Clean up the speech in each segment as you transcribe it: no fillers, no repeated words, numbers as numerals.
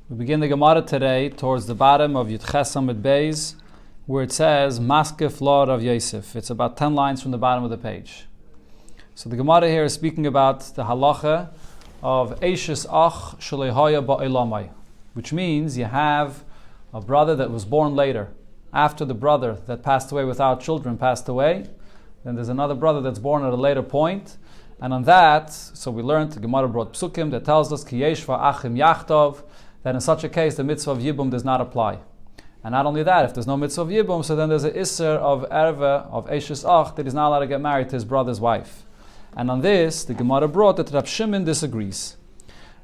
We begin the Gemara today towards the bottom of Yud Ches Amud Beis, where it says Maskef Lord of Yosef. It's about 10 lines from the bottom of the page. So the Gemara here is speaking about the halacha of Eishes Ach Shalehoya Ba'elamai, which means you have a brother that was born later, after the brother that passed away without children passed away. Then there's another brother that's born at a later point. And on that, so we learned, the Gemara brought psukim that tells us Ki yesh va'achim yachtov, that in such a case the mitzvah of Yibum does not apply. And not only that, if there's no mitzvah of Yibum, so then there's an isser of erva, of Eishes Ach, that he's not allowed to get married to his brother's wife. And on this, the Gemara brought that Rab Shimon disagrees.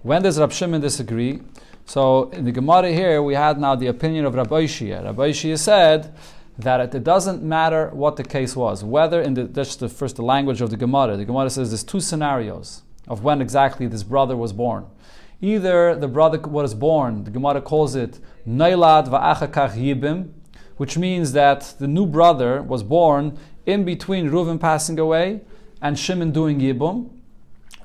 When does Rab Shimon disagree? So in the Gemara here, we had now the opinion of Rabbi Shia. Rabbi Shia said that it doesn't matter what the case was, whether that's the language of the Gemara. The Gemara says there's two scenarios of when exactly this brother was born. Either the brother was born, the Gemara calls it Nailad va'achakach Yibim, which means that the new brother was born in between Reuven passing away and Shimon doing Yibum.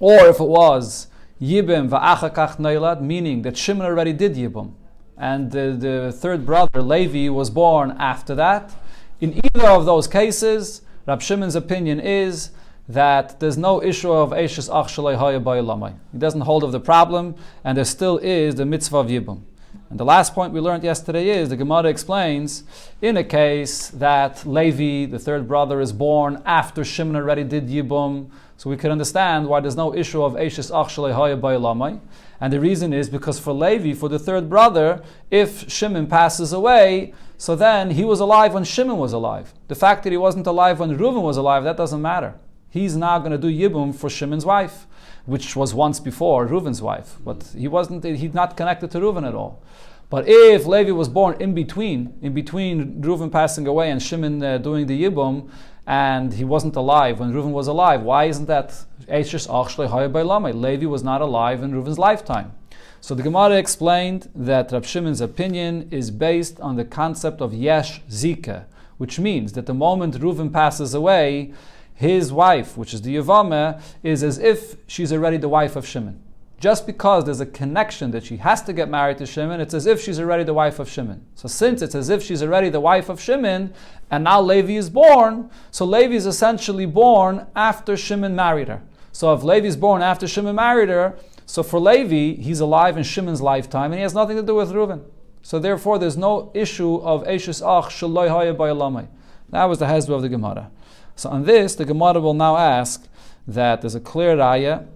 Or if it was Yibim va'achakach Nailad, meaning that Shimon already did Yibum, and the third brother, Levi, was born after that. In either of those cases, Rab Shimon's opinion is that there's no issue of Eishes Ach Shalehoya Ba'elamai. He doesn't hold of the problem, and there still is the mitzvah of Yibum. And the last point we learned yesterday is, the Gemara explains, in a case that Levi, the third brother, is born after Shimon already did Yibum, so we can understand why there's no issue of Eishes Ach Shalehoya Ba'elamai. And the reason is because for Levi, for the third brother, if Shimon passes away, so then he was alive when Shimon was alive. The fact that he wasn't alive when Reuven was alive, that doesn't matter. He's now going to do Yibum for Shimon's wife, which was once before Reuven's wife. But he's not connected to Reuven at all. But if Levi was born in between Reuven passing away and Shimon doing the Yibum, and he wasn't alive when Reuven was alive, why isn't that Eishes Ach Shalehoya Ba'elamai? Levi was not alive in Reuven's lifetime. So the Gemara explained that Rab Shimon's opinion is based on the concept of Yesh Zika, which means that the moment Reuven passes away, his wife, which is the Yevamos, is as if she's already the wife of Shimon. Just because there's a connection that she has to get married to Shimon, it's as if she's already the wife of Shimon. So since it's as if she's already the wife of Shimon, and now Levi is born, so Levi is essentially born after Shimon married her. So if Levi is born after Shimon married her, so for Levi, he's alive in Shimon's lifetime, and he has nothing to do with Reuven. So therefore, there's no issue of Eishes Ach Shalehoya Ba'elamai. That was the hezbollah of the Gemara. So on this, the Gemara will now ask that there's a clear raya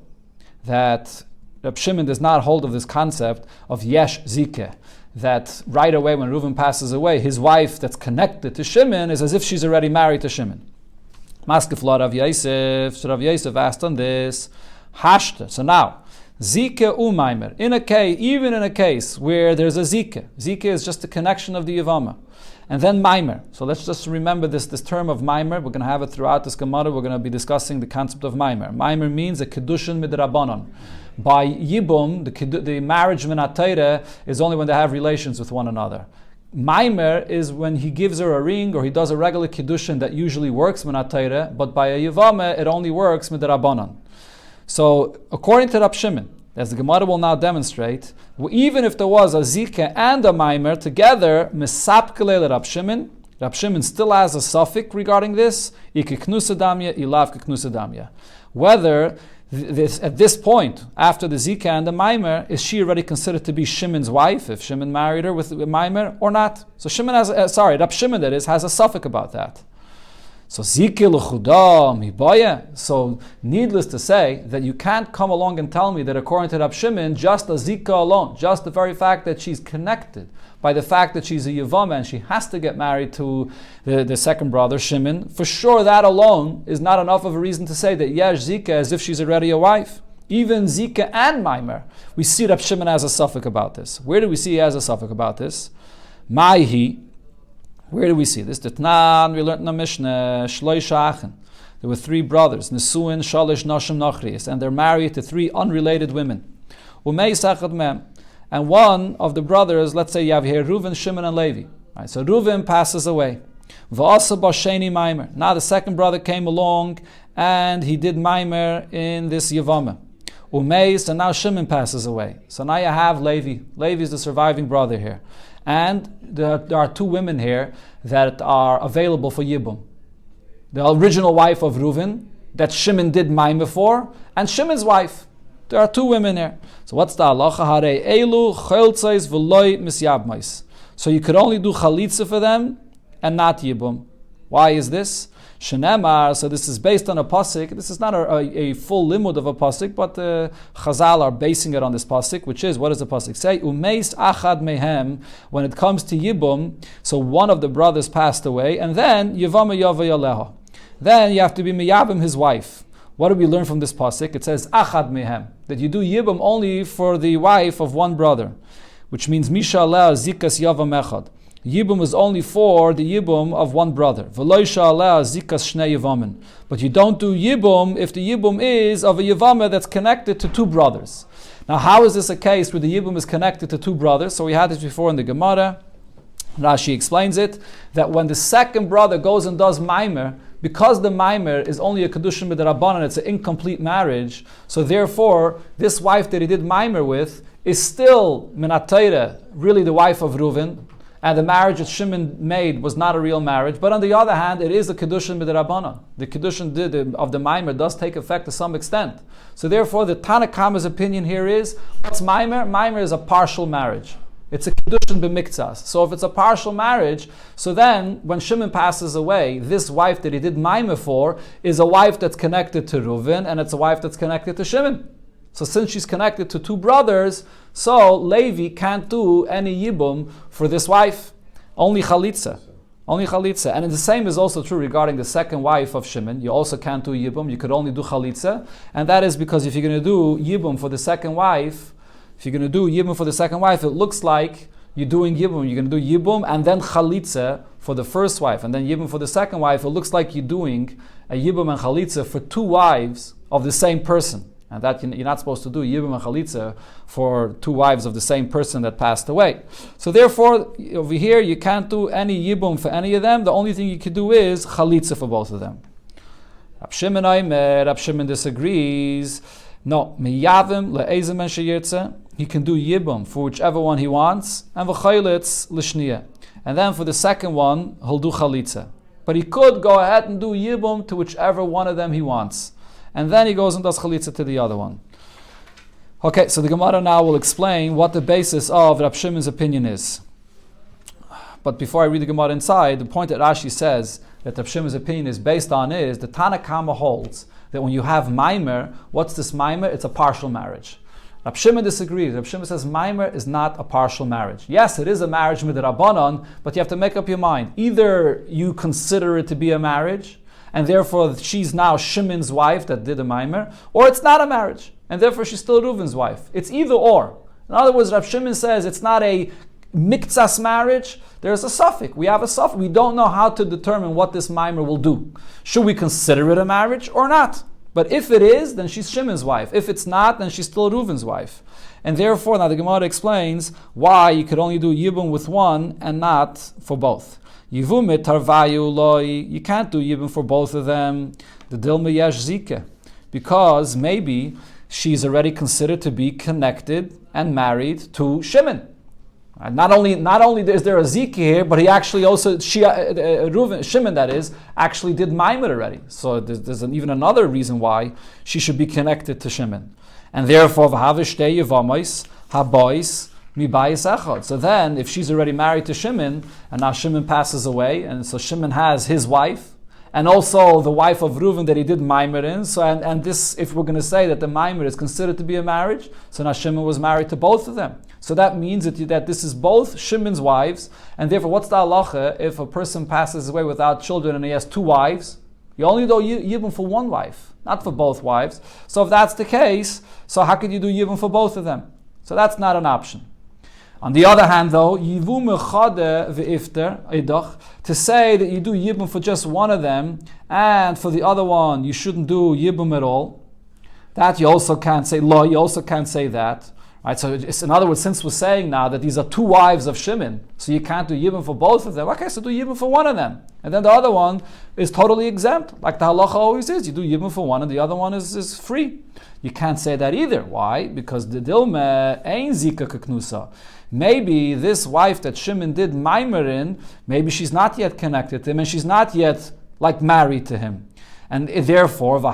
that Rab Shimon does not hold of this concept of Yesh Zikeh, that right away when Reuven passes away, his wife that's connected to Shimon is as if she's already married to Shimon. Maskef Lord of Yosef, so Rav Yosef asked on this, Hashta. So now, Zikeh u'maimer, even in a case where there's a Zikeh. Zikeh is just a connection of the Yevamos. And then Maimer. So let's just remember this term of Maimer. We're going to have it throughout this Gemara. We're going to be discussing the concept of Maimer. Maimer means a Kedushin midrabanan. By Yibum, the marriage minatayre is only when they have relations with one another. Maimer is when he gives her a ring or he does a regular Kedushin that usually works minatayre, but by a Yevamos it only works midrabanan. So according to Rab Shimon, as the Gemara will now demonstrate, even if there was a Zikeh and a Maimer together, Misapkele Rab Shimon, Rab Shimon still has a suffix regarding this, Ikiknusadamya, Ilav Kiknusadamya. Whether at this point, after the Zikeh and the Maimer, is she already considered to be Shimon's wife, if Shimon married her with Maimer, or not? So Rab Shimon that is, has a suffix about that. So So needless to say that you can't come along and tell me that according to Rab Shimon, just a Zika alone, just the very fact that she's connected by the fact that she's a Yevamos and she has to get married to the second brother, Shimon, for sure that alone is not enough of a reason to say that Yesh Zika as if she's already a wife. Even Zika and Maimer, we see Rab Shimon has a suffix about this. Where do we see he has a suffix about this? Maihi. Where do we see this? Titnan, we learned in the Mishnah, Shloisha Achen. There were three brothers, Nesuin, Shalish, Nashim, Nachrius, and they're married to three unrelated women. Umei Sachad Mem. And one of the brothers, let's say you have here Reuven, Shimon, and Levi. Right, so Reuven passes away. V'asa Basheni Maimer. Now the second brother came along and he did Maimer in this Yevamos. Umeis, and now Shimon passes away. So now you have Levi. Levi is the surviving brother here. And there are two women here that are available for Yibum. The original wife of Reuven, that Shimon did Maimah for, and Shimon's wife. There are two women here. So what's the halacha? Harei elu choltzais v'loi misyabmais. So you could only do chalitza for them and not Yibum. Why is this? Shenemar, so this is based on a pasuk. This is not a full limud of a pasuk, but the Chazal are basing it on this pasuk, which is, what does the pasuk say? Umeis achad mehem, when it comes to Yibum, so one of the brothers passed away, and then Yevama yavayaleha. Then you have to be miyabim his wife. What do we learn from this pasuk? It says achad mehem, that you do Yibum only for the wife of one brother, which means misha aleh zikas yavam echad. Yibum is only for the Yibum of one brother. But you don't do Yibum if the Yibum is of a Yevama that's connected to two brothers. Now, how is this a case where the Yibum is connected to two brothers? So we had this before in the Gemara. Rashi explains it, that when the second brother goes and does Maimer, because the Maimer is only a Kedushin B'Darabanan, it's an incomplete marriage, so therefore, this wife that he did Maimer with is still Minatayra, really the wife of Reuven, and the marriage that Shimon made was not a real marriage. But on the other hand, it is a Kedushin B'Darabanan. The Kedushin of the Maimer does take effect to some extent. So therefore, the Tanakama's opinion here is, what's Maimer? Maimer is a partial marriage. It's a Kedushin B'Miktzas. So if it's a partial marriage, so then when Shimon passes away, this wife that he did Maimer for is a wife that's connected to Reuven, and it's a wife that's connected to Shimon. So since she's connected to two brothers, so Levi can't do any Yibum for this wife. Only Chalitza. Only Chalitza. And the same is also true regarding the second wife of Shimon. You also can't do Yibum. You could only do Chalitza. And that is because if you're going to do Yibum for the second wife, it looks like you're doing Yibum. You're going to do Yibum and then Chalitza for the first wife. And then Yibum for the second wife. It looks like you're doing a Yibum and Chalitza for two wives of the same person. And that you're not supposed to do Yibum and Chalitza for two wives of the same person that passed away. So therefore, over here, you can't do any Yibum for any of them. The only thing you can do is Chalitza for both of them. Rab Shimon disagrees. No, Miyavim le'ezem and sheyirtze. He can do Yibum for whichever one he wants, and v'chaylitz l'shniya. And then for the second one, he'll do Chalitza. But he could go ahead and do Yibum to whichever one of them he wants. And then he goes and does Chalitza to the other one. Okay, so the Gemara now will explain what the basis of Rab Shimon's opinion is. But before I read the Gemara inside, the point that Rashi says that Rab Shimon's opinion is based on is, the Tanakama holds that when you have Maimer, what's this Maimer? It's a partial marriage. Rab Shimon disagrees. Rab Shimon says Maimer is not a partial marriage. Yes, it is a marriage midrabanan, but you have to make up your mind. Either you consider it to be a marriage, and therefore she's now Shimon's wife that did a Maimer, or it's not a marriage, and therefore she's still Reuven's wife. It's either or. In other words, Rab Shimon says it's not a miktsas marriage, there's a suffix. We have a suffix. We don't know how to determine what this Maimer will do. Should we consider it a marriage or not? But if it is, then she's Shimon's wife. If it's not, then she's still Reuven's wife. And therefore, now the Gemara explains why you could only do Yibum with one and not for both. Yivumit tarvayu loi, you can't do Yibum for both of them. The Dilma Yesh Zika, because maybe she's already considered to be connected and married to Shimon. Not only is there a Zika here, but he actually also, Reuven, Shimon that is, actually did Maimer already. So there's even another reason why she should be connected to Shimon. And therefore, v'havishte Yevamos habois. So then, if she's already married to Shimon, and now Shimon passes away, and so Shimon has his wife, and also the wife of Reuven that he did Maimer in, so and this, if we're going to say that the Maimer is considered to be a marriage, so now Shimon was married to both of them. So that means that this is both Shimon's wives, and therefore what's the halacha if a person passes away without children and he has two wives? You only do Yibum for one wife, not for both wives. So if that's the case, so how could you do Yibum for both of them? So that's not an option. On the other hand, though, to say that you do Yibum for just one of them, and for the other one you shouldn't do Yibum at all, that you also can't say, you also can't say that. Right? So it's, in other words, since we're saying now that these are two wives of Shimon, so you can't do Yibum for both of them, okay, so do Yibum for one of them. And then the other one is totally exempt, like the halacha always is. You do Yibum for one and the other one is free. You can't say that either. Why? Because the Dilme ain't Zika Keknusa. Maybe this wife that Shimon did Maimer in, maybe she's not yet connected to him and she's not yet like married to him. And therefore, so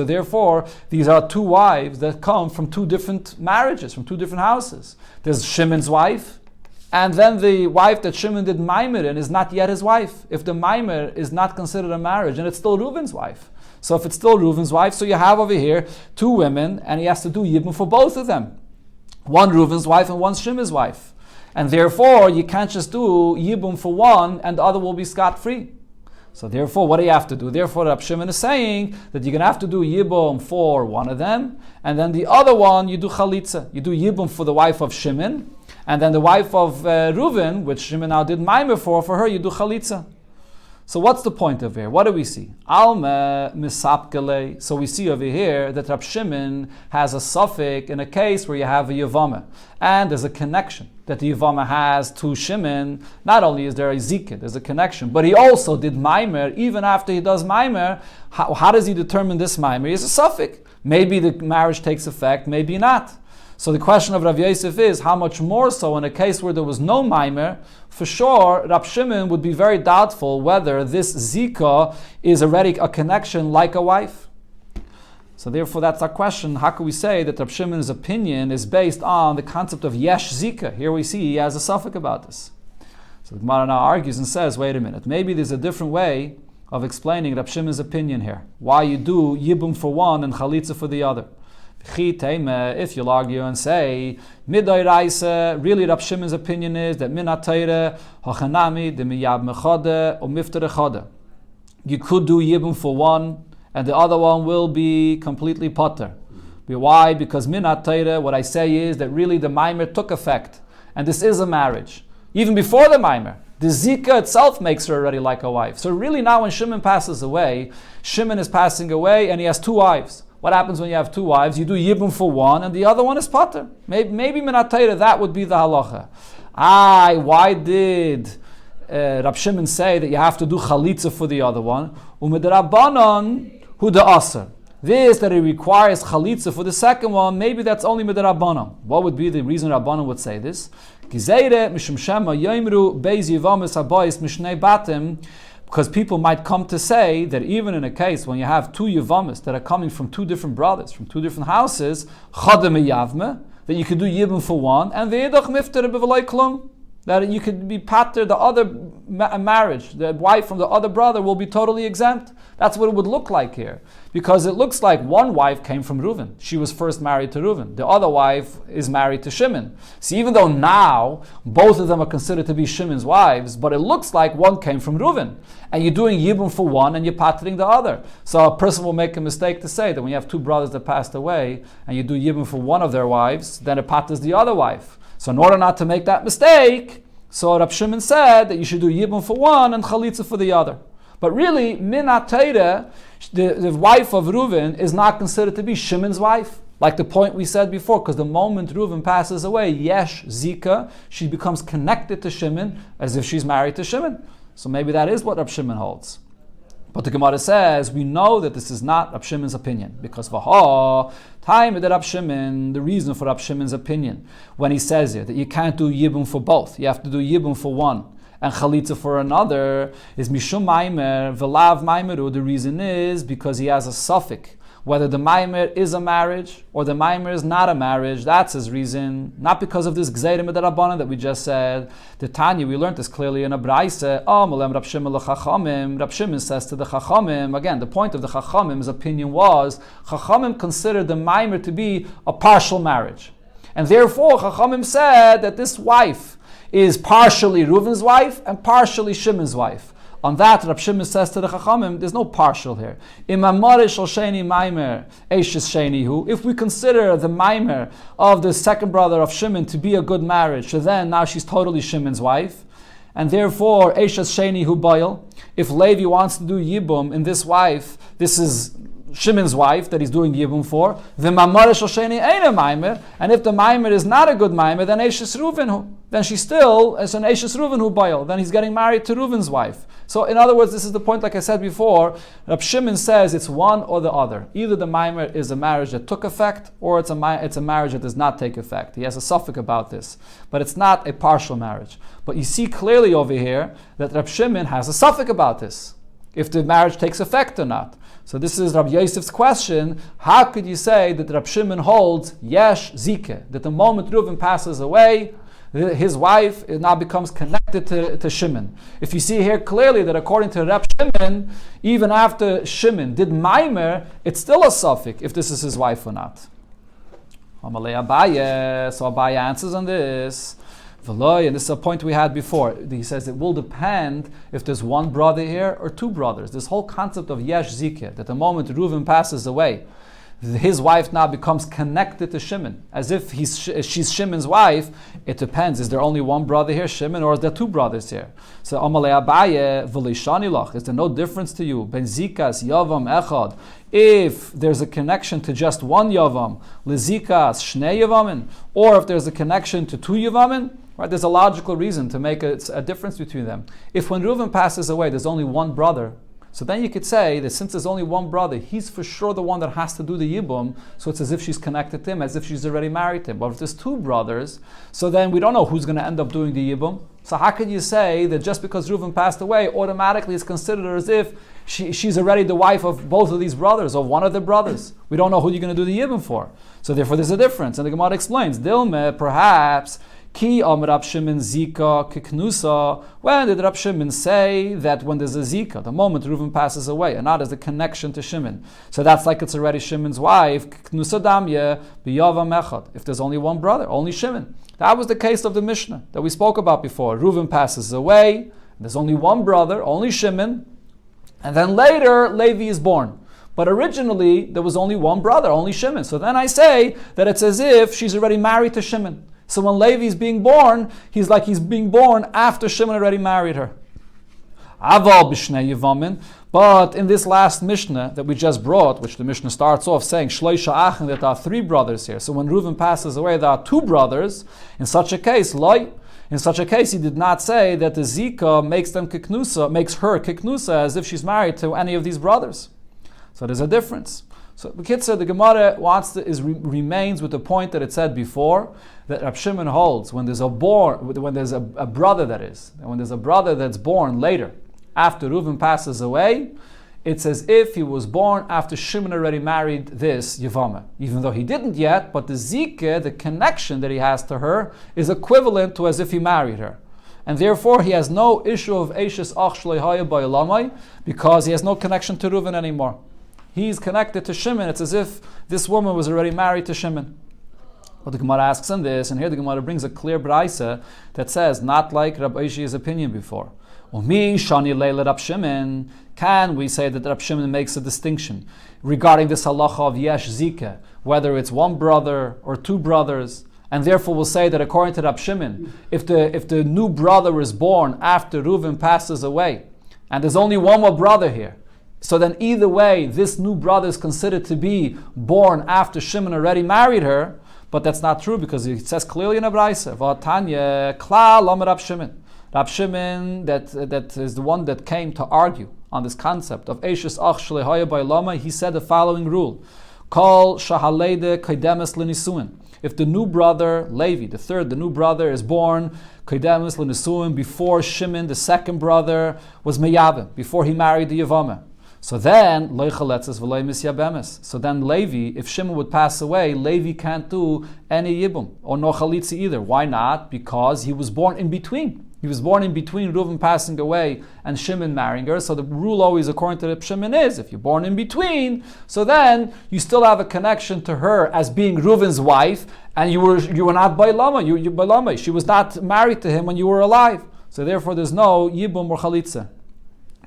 therefore, these are two wives that come from two different marriages, from two different houses. There's Shimon's wife, and then the wife that Shimon did Maimer in is not yet his wife. If the Maimer is not considered a marriage, and it's still Reuven's wife. So if it's still Reuven's wife, so you have over here two women, and he has to do Yibum for both of them. One Reuven's wife and one Shimon's wife. And therefore, you can't just do Yibum for one, and the other will be scot-free. So therefore, what do you have to do? Therefore, Rab Shimon is saying that you're going to have to do Yibum for one of them, and then the other one, you do Chalitza. You do Yibum for the wife of Shimon, and then the wife of Reuven, which Shimon now did Maimer for her, you do Chalitza. So what's the point of here? What do we see? Alma misapkele. So we see over here that Rab Shimon has a suffix in a case where you have a Yevamos. And there's a connection that the Yevamos has to Shimon. Not only is there a Zikah, there's a connection, but he also did Maimer. Even after he does Maimer, how does he determine this Maimer? He has a suffix. Maybe the marriage takes effect, maybe not. So the question of Rav Yosef is, how much more so in a case where there was no Maimer? For sure, Rab Shimon would be very doubtful whether this Zika is already a connection like a wife. So therefore, that's our question. How can we say that Rab Shimon's opinion is based on the concept of Yesh Zika? Here we see he has a suffix about this. So the Gemara now argues and says, wait a minute, maybe there's a different way of explaining Rab Shimon's opinion here. Why you do Yibum for one and Chalitza for the other. If you'll argue and say, really Rab Shimon's opinion is that you could do Yibum for one, and the other one will be completely potter. Why? Because minat Torah, what I say is that really the Maimer took effect, and this is a marriage. Even before the Maimer, the Zika itself makes her already like a wife. So really now when Shimon passes away, Shimon is passing away and he has two wives. What happens when you have two wives? You do Yibum for one and the other one is potter. Maybe minat Torah, that would be the halacha. Why did Rab Shimon say that you have to do Chalitza for the other one? U'midrabanan hu da'aser. This, that it requires Chalitza for the second one, maybe that's only midrabanan. What would be the reason Rabbanan would say this? Because people might come to say that even in a case when you have two Yevamos that are coming from two different brothers, from two different houses, that you could do Yibum for one, and that you could be pater, the other marriage, the wife from the other brother will be totally exempt. That's what it would look like here. Because it looks like one wife came from Reuven. She was first married to Reuven. The other wife is married to Shimon. So even though now both of them are considered to be Shimon's wives, but it looks like one came from Reuven. And you're doing Yibum for one and you're patering the other. So a person will make a mistake to say that when you have two brothers that passed away and you do Yibum for one of their wives, then it paters the other wife. So in order not to make that mistake, so Rab Shimon said that you should do Yibum for one and Chalitza for the other. But really, minat Torah, the wife of Reuven is not considered to be Shimon's wife. Like the point we said before, because the moment Reuven passes away, Yesh Zika, she becomes connected to Shimon as if she's married to Shimon. So maybe that is what Rab Shimon holds. But the Gemara says, we know that this is not Rab Shimon's opinion. Because time of the Rab Shimon, the reason for Rab Shimon's opinion, when he says here that you can't do Yibum for both, you have to do Yibum for one and Chalitza for another, is Mishum Maimer, Velav Maimeru. The reason is because he has a suffix. Whether the Maimer is a marriage or the Maimer is not a marriage, that's his reason. Not because of this Gzeirim Rabbanan that we just said. The Tanya, we learned this clearly in a Braise. Rab Shimon l'Chachamim. Rab Shimon says to the Chachamim, again, the point of the Chachamim's opinion was, Chachamim considered the Maimer to be a partial marriage. And therefore, Chachamim said that this wife is partially Reuven's wife and partially Shimon's wife. On that, Rab Shimon says to the Chachamim, there's no partial here. If we consider the Maimer of the second brother of Shimon to be a good marriage, so then now she's totally Shimon's wife. And therefore, if Levi wants to do Yibum in this wife, this is Shimon's wife that he's doing Yibum for, and if the Maimer is not a good Maimer, then Eishes Reuven, then she still is an Eishes Reuven hu Bayil, then he's getting married to Reuven's wife. So in other words, this is the point, like I said before, Rab Shimon says it's one or the other. Either the Maimer is a marriage that took effect, or it's a marriage that does not take effect. He has a suffix about this, but it's not a partial marriage. But you see clearly over here that Rab Shimon has a suffix about this, if the marriage takes effect or not. So this is Rabbi Yosef's question. How could you say that Rab Shimon holds Yesh Zike, that the moment Reuven passes away, his wife now becomes connected to Shimon? If you see here clearly that according to Rab Shimon, even after Shimon did Maimer, it's still a suffix if this is his wife or not. Amalei Abaye, so Abaye answers on this. And this is a point we had before. He says it will depend if there's one brother here or two brothers. This whole concept of Yesh Zikeh, that the moment Reuven passes away, his wife now becomes connected to Shimon, as if she's Shimon's wife. It depends. Is there only one brother here, Shimon, or is there two brothers here? So Amalei Abaye v'leishani lach. Is there no difference to you? Ben zikas yavam echad. If there's a connection to just one yavam, lezikas shnei yavamin, or if there's a connection to two yavamin. Right, there's a logical reason to make a difference between them. If when Reuven passes away, there's only one brother, so then you could say that since there's only one brother, he's for sure the one that has to do the Yibum, so it's as if she's connected to him, as if she's already married to him. But if there's two brothers, so then we don't know who's going to end up doing the Yibum. So how could you say that just because Reuven passed away, automatically it's considered as if she's already the wife of both of these brothers, or one of the brothers? We don't know who you're going to do the Yibum for. So therefore there's a difference. And the Gemara explains, Dilme, perhaps, Ki Rab Shimon Zika Kiknusa. When did Rab Shimon say that when there's a Zika, the moment Reuven passes away, and not as a connection to Shimon? So that's like it's already Shimon's wife. Kiknusa Damye Biyavam Echad. If there's only one brother, only Shimon. That was the case of the Mishnah that we spoke about before. Reuven passes away, there's only one brother, only Shimon, and then later Levi is born. But originally there was only one brother, only Shimon. So then I say that it's as if she's already married to Shimon. So when Levi is being born, he's being born after Shimon already married her. Aval b'shnei Yevamin. But in this last Mishnah that we just brought, which the Mishnah starts off saying, Shloisha Achen, that there are three brothers here. So when Reuven passes away, there are two brothers. In such a case, he did not say that the Zika makes her kiknusa as if she's married to any of these brothers. So there's a difference. So the Gemara remains with the point that it said before, that Rab Shimon holds when there's a brother that's born later, after Reuven passes away, it's as if he was born after Shimon already married this Yevamos, even though he didn't yet. But the zikeh, the connection that he has to her, is equivalent to as if he married her. And therefore he has no issue of Eishes Ach Shloi Haya Ba'Elamai, because he has no connection to Reuven anymore. He's connected to Shimon. It's as if this woman was already married to Shimon. But the Gemara asks him this, and here the Gemara brings a clear braisa that says, not like Rabbi Ishi's opinion before. Umi shani leila Rab Shimon. Can we say that Rab Shimon makes a distinction regarding this halacha of yesh zikeh, whether it's one brother or two brothers? And therefore we'll say that according to Rab Shimon, if the new brother is born after Reuven passes away, and there's only one more brother here, so then either way, this new brother is considered to be born after Shimon already married her. But that's not true, because it says clearly in a brayse, V'atanya klal lamed Rab Shimon. Rab Shimon, that is the one that came to argue on this concept of Eishes Ach Shlei Haya Ba'Elamai. He said the following rule: Kol shahaleide kaidemes l'nisuin. If the new brother, Levi, the new brother is born kaidemes l'nisuin, before Shimon, the second brother, was meyavim, before he married the Yevamos. So then, so then Levi, if Shimon would pass away, Levi can't do any yibum or no chalitza either. Why not? Because he was born in between. He was born in between Reuven passing away and Shimon marrying her. So the rule always, according to Shimon, is if you're born in between, so then you still have a connection to her as being Reuven's wife, and you were not Ba'Elamai. You Ba'Elamai. She was not married to him when you were alive. So therefore, there's no yibum or chalitza.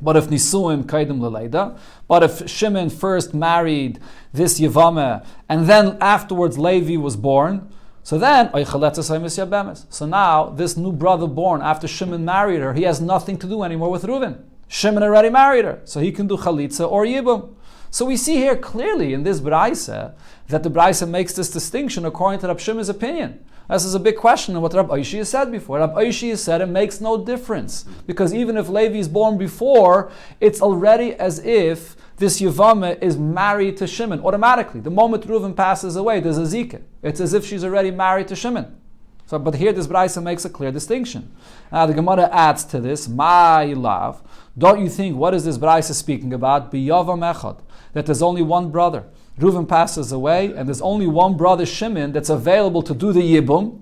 But if Nisuim Kaidim Leleida, but if Shimon first married this Yevamos, and then afterwards Levi was born, so then, so now this new brother born after Shimon married her, he has nothing to do anymore with Reuven. Shimon already married her, so he can do Chalitza or Yibum. So we see here clearly in this Braisa that the Braisa makes this distinction according to Rab Shimon's opinion. This is a big question of what Rab Oishi has said before. Rab Oishi has said it makes no difference, because even if Levi is born before, it's already as if this Yevama is married to Shimon automatically. The moment Reuven passes away, there's a Zika. It's as if she's already married to Shimon. So, but here this Braisa makes a clear distinction. Now the Gemara adds to this, my love, don't you think, what is this Braisa speaking about? Biyavam echad, that there's only one brother. Reuven passes away, and there's only one brother, Shimon, that's available to do the Yibum.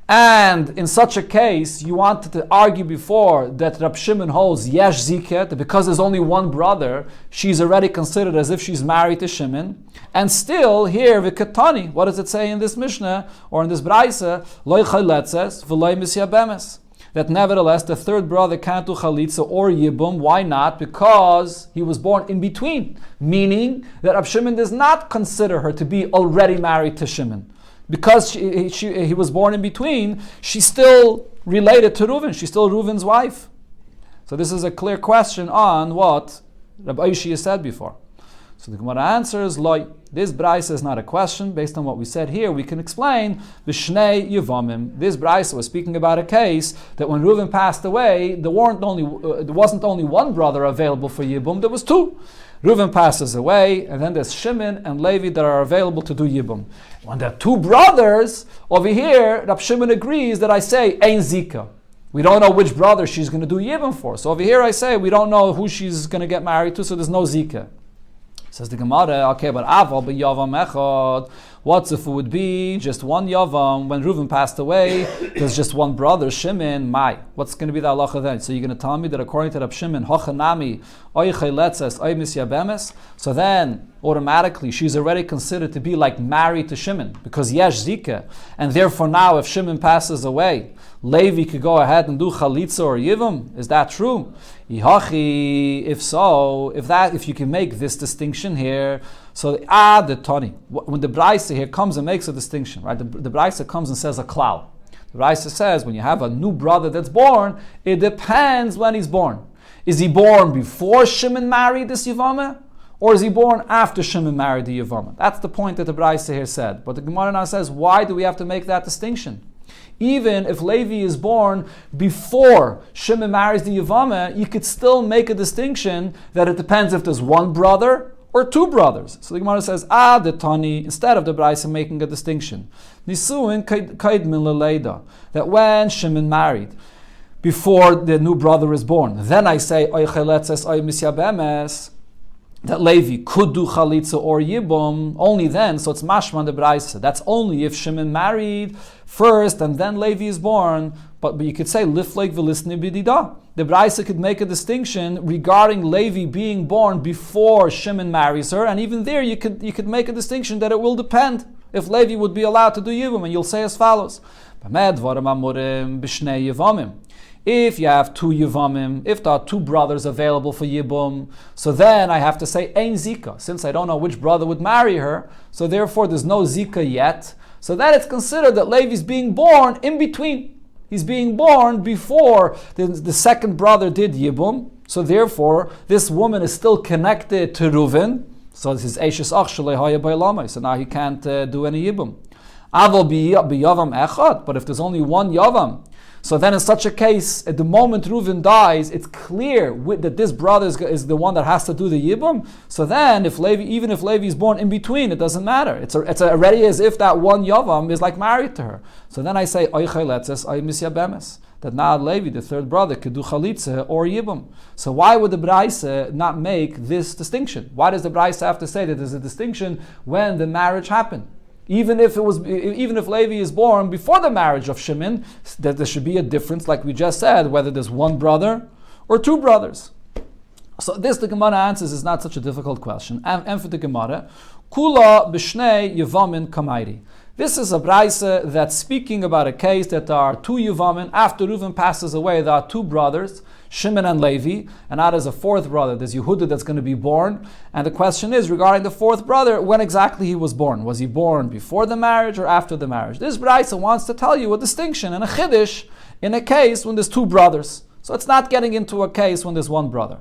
And in such a case, you wanted to argue before that Rab Shimon holds Yesh Ziket, that because there's only one brother, she's already considered as if she's married to Shimon. And still, here, V'katani, what does it say in this Mishnah, or in this Braisa? Lo chayletzes, v'lo misyabemes. That nevertheless, the third brother can't do chalitza or yibum. Why not? Because he was born in between. Meaning that Rab Shimon does not consider her to be already married to Shimon. Because he was born in between, she's still related to Reuven. She's still Reuven's wife. So this is a clear question on what Rabbi Oishi has said before. So the Gemara answers, Loi, this Braisa is not a question. Based on what we said here, we can explain Vishnei Yevamim. This Braisa was speaking about a case that when Reuven passed away, there wasn't only one brother available for Yibum, there was two. Reuven passes away, and then there's Shimon and Levi that are available to do Yibum. When there are two brothers, over here, Rab Shimon agrees that I say, Ein Zika. We don't know which brother she's going to do Yibum for. So over here I say, we don't know who she's going to get married to, so there's no Zika. Says the Gemara, okay, but Aval b'Yavam echad. What if it would be just one Yavam? When Reuven passed away, there's just one brother, Shimon. What's going to be the halacha then? So you're going to tell me that according to Rab Shimon, Hochanami, oy chayletzes, oy misyabemes. So then, automatically, she's already considered to be like married to Shimon, because yesh zika. And therefore now, if Shimon passes away, Levi could go ahead and do chalitza or yivum. Is that true? If so, if you can make this distinction here, so the Tani, when the Braisa here comes and makes a distinction, right? The Braisa comes and says a klal. The Braisa says when you have a new brother that's born, it depends when he's born. Is he born before Shimon married this Yevama? Or is he born after Shimon married the Yevama? That's the point that the Braisa here said. But the Gemara now says, why do we have to make that distinction? Even if Levi is born before Shimon marries the Yevama, you could still make a distinction that it depends if there's one brother or two brothers. So the Gemara says, the Tani, instead of the Braisa making a distinction. Nisuin kaidmin leleida, that when Shimon married, before the new brother is born, then I say, oy cheletzes, oy misyabemes, that Levi could do chalitza or yibum, only then, so it's mashman the Braisa. That's only if Shimon married first and then Levi is born, but you could say, lifleik v'lisni b'dida. The Braisa could make a distinction regarding Levi being born before Shimon marries her, and even there you could make a distinction that it will depend if Levi would be allowed to do yibum, and you'll say as follows. If you have two Yevamim, if there are two brothers available for Yibum, so then I have to say Ein Zika. Since I don't know which brother would marry her, so therefore there's no Zika yet. So then it's considered that Levi's being born in between. He's being born before the second brother did Yibum. So therefore, this woman is still connected to Reuven. So this is Eishes Ach Shalei Haya B'Elamai. So now he can't do any Yibum. Aval b'Yavam Echad. But if there's only one Yavam, so then in such a case, at the moment Reuven dies, it's clear that this brother is the one that has to do the Yibum. So then, even if Levi is born in between, it doesn't matter. It's already as if that one Yavam is like married to her. So then I say, Oy chayletzes, oy misyabemes, that now Levi, the third brother, could do Chalitza or Yibum. So why would the Braisa not make this distinction? Why does the Braisa have to say that there's a distinction when the marriage happened? Even if Levi is born before the marriage of Shimon, that there should be a difference, like we just said, whether there's one brother or two brothers. So this, the Gemara answers, is not such a difficult question. And for the Gemara, Kula b'shnei Yevamin kamairi. This is a Braisa that's speaking about a case that there are two Yevamin. After Reuven passes away, there are two brothers, Shimon and Levi, and now there's a fourth brother, there's Yehuda that's going to be born. And the question is, regarding the fourth brother, when exactly he was born. Was he born before the marriage or after the marriage? This Braisa wants to tell you a distinction and a chiddush in a case when there's two brothers. So it's not getting into a case when there's one brother.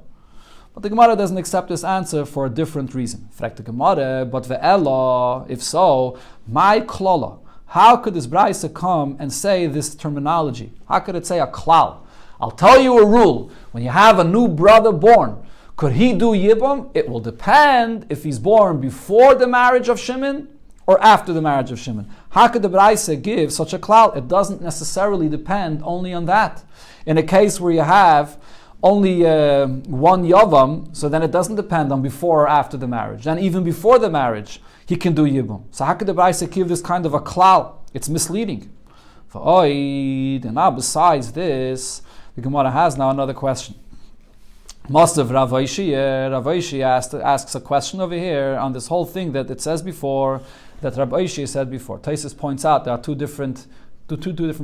But the Gemara doesn't accept this answer for a different reason. Fragt the Gemara, but ve'ela, if so, my klola. How could this Braisa come and say this terminology? How could it say a klal? I'll tell you a rule. When you have a new brother born, could he do Yibum? It will depend if he's born before the marriage of Shimon or after the marriage of Shimon. How could the Braisa give such a klal? It doesn't necessarily depend only on that. In a case where you have only one Yavam, so then it doesn't depend on before or after the marriage. Then even before the marriage, he can do Yibum. So how could the Braisa give this kind of a klal? It's misleading. And now besides this, the Gemara has now another question. Most of Rav Oishia asks a question over here on this whole thing that it says before, that Rav Oishia said before. Taisus points out there are two different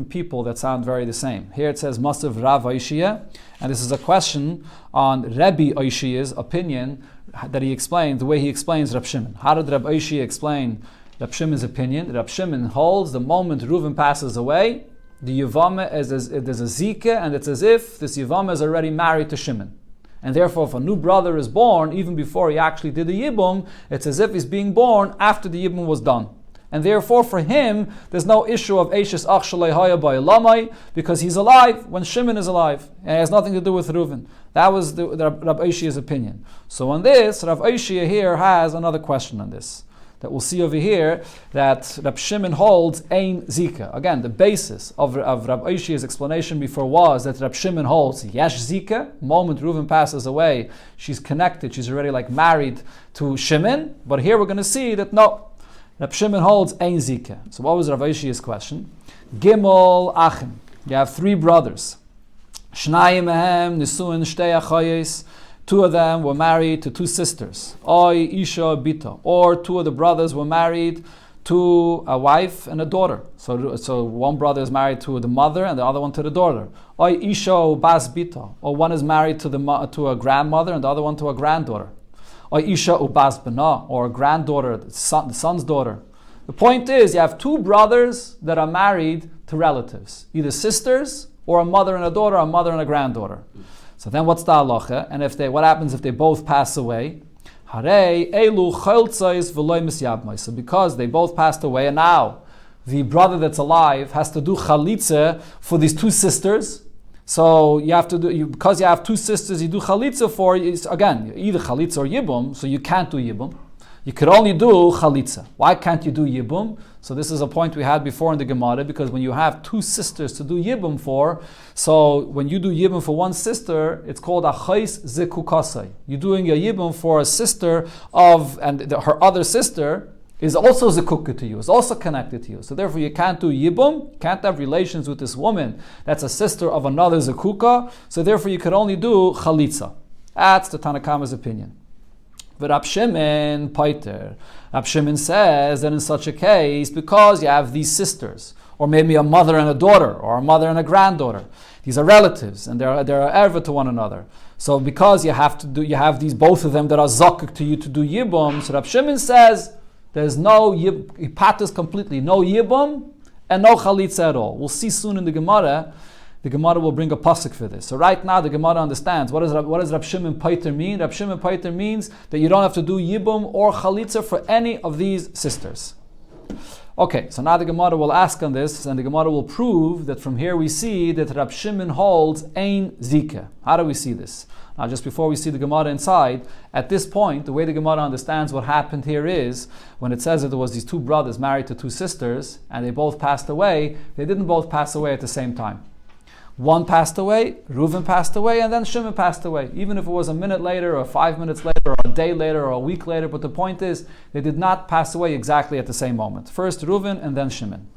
people that sound very the same. Here it says Most of Rav Oishia, and this is a question on Rebbe Oishia's opinion that he explains, the way he explains Rab Shimon. How did Rab Oishia explain Rab Shimon's opinion? Rab Shimon holds the moment Reuven passes away, the Yevamos there's a zika, and it's as if this Yevamos is already married to Shimon. And therefore, if a new brother is born, even before he actually did the Yibum, it's as if he's being born after the Yibum was done. And therefore, for him, there's no issue of Eishes Ach Shalei Haya Ba'Elamai, because he's alive when Shimon is alive. And it has nothing to do with Reuven. That was the Rav Oishia's opinion. So on this, Rav Oishia here has another question on this. That we'll see over here, that Rab Shimon holds Ein Zika. Again, the basis of Rav Oishia's explanation before was that Rab Shimon holds Yesh Zika. Moment Reuven passes away, she's connected, she's already like married to Shimon. But here we're going to see that no, Rab Shimon holds Ein Zika. So what was Rav Oishia's question? Gimel Achim. You have three brothers. Shnayim Mehem Nisuin Shtei Achayes. Two of them were married to two sisters. Oy Isha Bita. Or two of the brothers were married to a wife and a daughter. So one brother is married to the mother and the other one to the daughter. Oy Isha Bas Bita. Or one is married to a grandmother and the other one to a granddaughter. Or Isha Ubas Bana, or a granddaughter, the son's daughter. The point is, you have two brothers that are married to relatives, either sisters or a mother and a daughter, or a mother and a granddaughter. So then what's the halacha? And what happens if they both pass away? Harei elu choltzais v'loy misyabmai. So because they both passed away, and now the brother that's alive has to do chalitza for these two sisters. So you have to do, because you have two sisters, you do chalitza for, again, either chalitza or yibum, so you can't do yibum. You could only do chalitza. Why can't you do yibum? So this is a point we had before in the Gemara, because when you have two sisters to do yibum for, so when you do yibum for one sister, it's called achais zekukasai. You're doing a yibum for a sister and her other sister is also zekuka to you, is also connected to you. So therefore you can't do yibum, can't have relations with this woman that's a sister of another zekuka, so therefore you could only do chalitza. That's the Tanakama's opinion. But Rab Shimon Paiter, Rab Shimon says that in such a case, because you have these sisters, or maybe a mother and a daughter, or a mother and a granddaughter, these are relatives and they're erva to one another. So because you have these both of them that are zakuk to you to do yibum, so Rab Shimon says there's no hipatas completely, no yibum and no chalitza at all. We'll see soon in the Gemara. The Gemara will bring a pasuk for this. So right now the Gemara understands what does Rab Shimon Paiter mean? Rab Shimon Paiter means that you don't have to do yibum or chalitza for any of these sisters. Okay, so now the Gemara will ask on this, and the Gemara will prove that from here we see that Rab Shimon holds Ein Zika. How do we see this? Now just before we see the Gemara inside, at this point, the way the Gemara understands what happened here is, when it says that there was these two brothers married to two sisters, and they both passed away, they didn't both pass away at the same time. One passed away, Reuven passed away, and then Shimon passed away. Even if it was a minute later, or 5 minutes later, or a day later, or a week later, but the point is, they did not pass away exactly at the same moment. First Reuven, and then Shimon.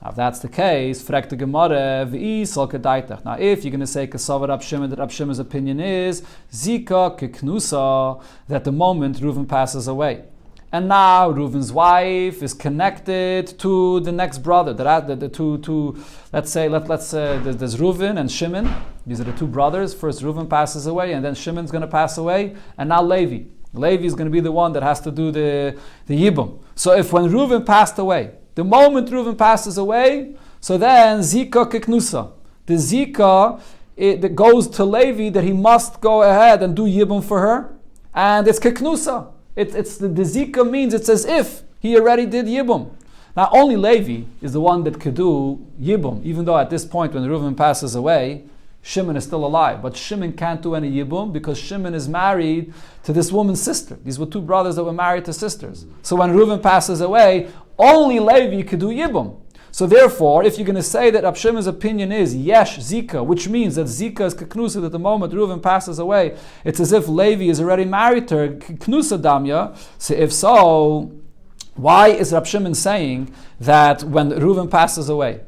Now if that's the case, frek the Gemara, v'i sol kedaitach. Now if you're going to say Kasavar Rab Shimon, that Rab Shimon's opinion is, Zika keknusa, that the moment Reuven passes away. And now Reuven's wife is connected to the next brother. Let's say there's Reuven and Shimon. These are the two brothers. First Reuven passes away, and then Shimon's going to pass away. And now Levi. Levi is going to be the one that has to do the yibum. So if when Reuven passed away, the moment Reuven passes away, so then Zika keknusa. The Zika it goes to Levi that he must go ahead and do Yibum for her, and it's Keknusa. It's the Zika means it's as if he already did Yibum. Now only Levi is the one that could do Yibum, even though at this point when Reuven passes away, Shimon is still alive. But Shimon can't do any Yibum because Shimon is married to this woman's sister. These were two brothers that were married to sisters. So when Reuven passes away, only Levi could do Yibum. So therefore, if you're going to say that Rab Shimon's opinion is Yesh Zika, which means that Zika is Keknusa, that the moment Reuven passes away, it's as if Levi is already married to her, Keknusa Damya. So if so, why is Rab Shimon saying that when Reuven passes away,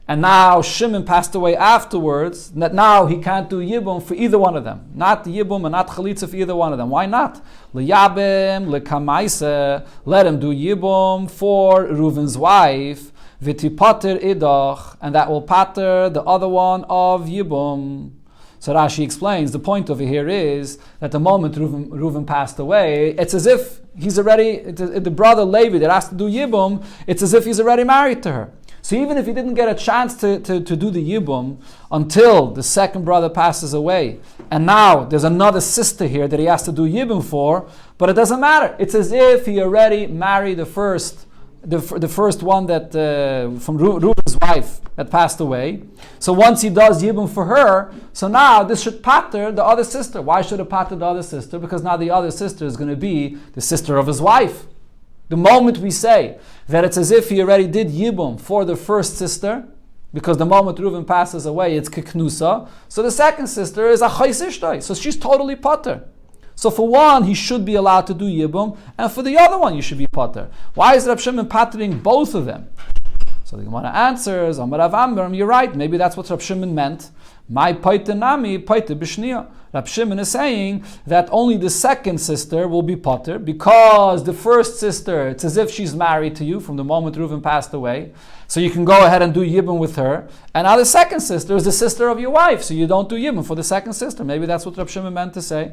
and now Shimon passed away afterwards, that now he can't do Yibum for either one of them? Not Yibum and not Chalitza for either one of them. Why not? L'yabim, l'kamaisa, let him do Yibum for Reuven's wife, v'tipater idach, and that will pater the other one of Yibum. So Rashi explains, the point over here is that the moment Reuven passed away, it's as if he's already, the brother Levi that has to do Yibum, it's as if he's already married to her. So even if he didn't get a chance to do the Yibum until the second brother passes away, and now there's another sister here that he has to do Yibum for, but it doesn't matter. It's as if he already married the first one that from Reuven's wife that passed away. So once he does Yibum for her, so now this should pater the other sister. Why should it pater the other sister? Because now the other sister is going to be the sister of his wife. The moment we say that it's as if he already did Yibum for the first sister, because the moment Reuven passes away, it's Keknusa, so the second sister is a Chaysishtoi, so she's totally pater. So for one, he should be allowed to do Yibum, and for the other one, you should be pater. Why is Rab Shimon patering both of them? So the Gemara answers, Amar Rav Amram, you're right, maybe that's what Rab Shimon meant. My paiter nami, paiter b'shniya. Rab Shimon is saying that only the second sister will be pater, because the first sister, it's as if she's married to you from the moment Reuven passed away. So you can go ahead and do Yibum with her. And now the second sister is the sister of your wife, so you don't do Yibum for the second sister. Maybe that's what Rab Shimon meant to say.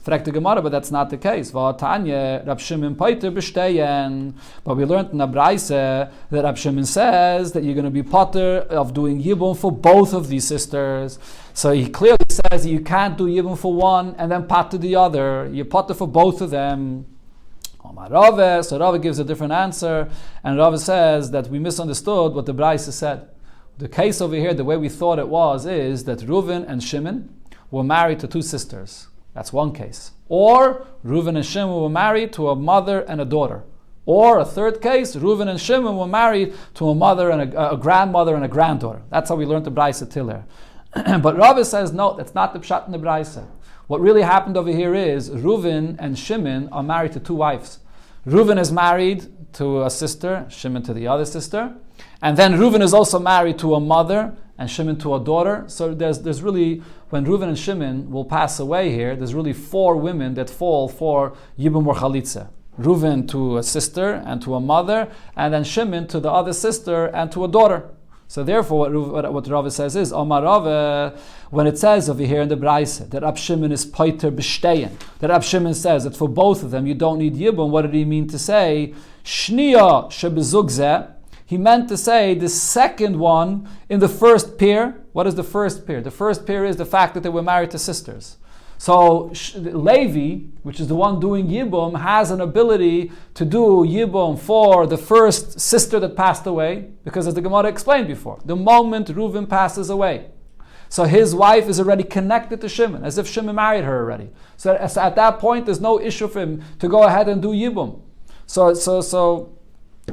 Fragt the Gemara, but that's not the case. Rab Shimon pater b'shteyen. But we learned in the Braise that Rab Shimon says that you're going to be pater of doing Yibum for both of these sisters. So he clearly says that you can't do Yibum for one and then pater the other. You pater for both of them. So Rava gives a different answer, and Rava says that we misunderstood what the Braise said. The case over here, the way we thought it was, is that Reuven and Shimon were married to two sisters. That's one case. Or Reuven and Shimon were married to a mother and a daughter. Or a third case, Reuven and Shimon were married to a mother and a grandmother and a granddaughter. That's how we learned the Braise Tiller. But Rava says, no, that's not the pshat in the Braise. What really happened over here is Reuven and Shimon are married to two wives. Reuven is married to a sister, Shimon to the other sister. And then Reuven is also married to a mother and Shimon to a daughter. So there's really, when Reuven and Shimon will pass away here, there's really four women that fall for Yibum or Chalitza. Reuven to a sister and to a mother, and then Shimon to the other sister and to a daughter. So therefore, what Rava says is, Omar Rava, when it says over here in the Braise that Rab Shimon is paiter b'shteyen, that Rab Shimon says that for both of them you don't need Yibum, what did he mean to say? Shniya shebezugzeh. He meant to say the second one in the first pair. What is the first pair? The first pair is the fact that they were married to sisters. So Levi, which is the one doing Yibum, has an ability to do Yibum for the first sister that passed away, because as the Gemara explained before, the moment Reuven passes away, so his wife is already connected to Shimon, as if Shimon married her already. So at that point, there's no issue for him to go ahead and do Yibum. So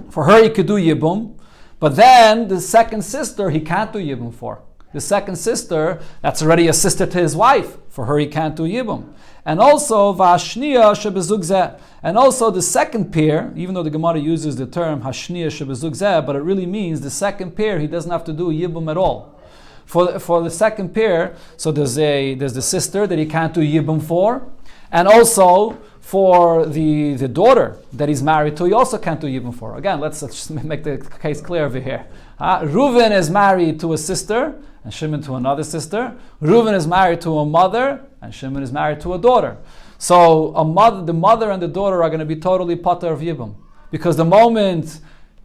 for her, he could do Yibum, but then the second sister, he can't do Yibum for. The second sister, that's already a sister to his wife. For her, he can't do Yibum. And also, Vashniya shebezugzeh. And also the second pair, even though the Gemara uses the term Hashniya shebezugzeh, but it really means the second pair, he doesn't have to do Yibum at all. For the second pair, so there's the sister that he can't do Yibum for, and also for the daughter that he's married to, he also can't do Yibum for. Again, let's just make the case clear over here. Reuven is married to a sister, and Shimon to another sister. Reuven is married to a mother, and Shimon is married to a daughter. So the mother and the daughter are going to be totally pater of Yibum, because the moment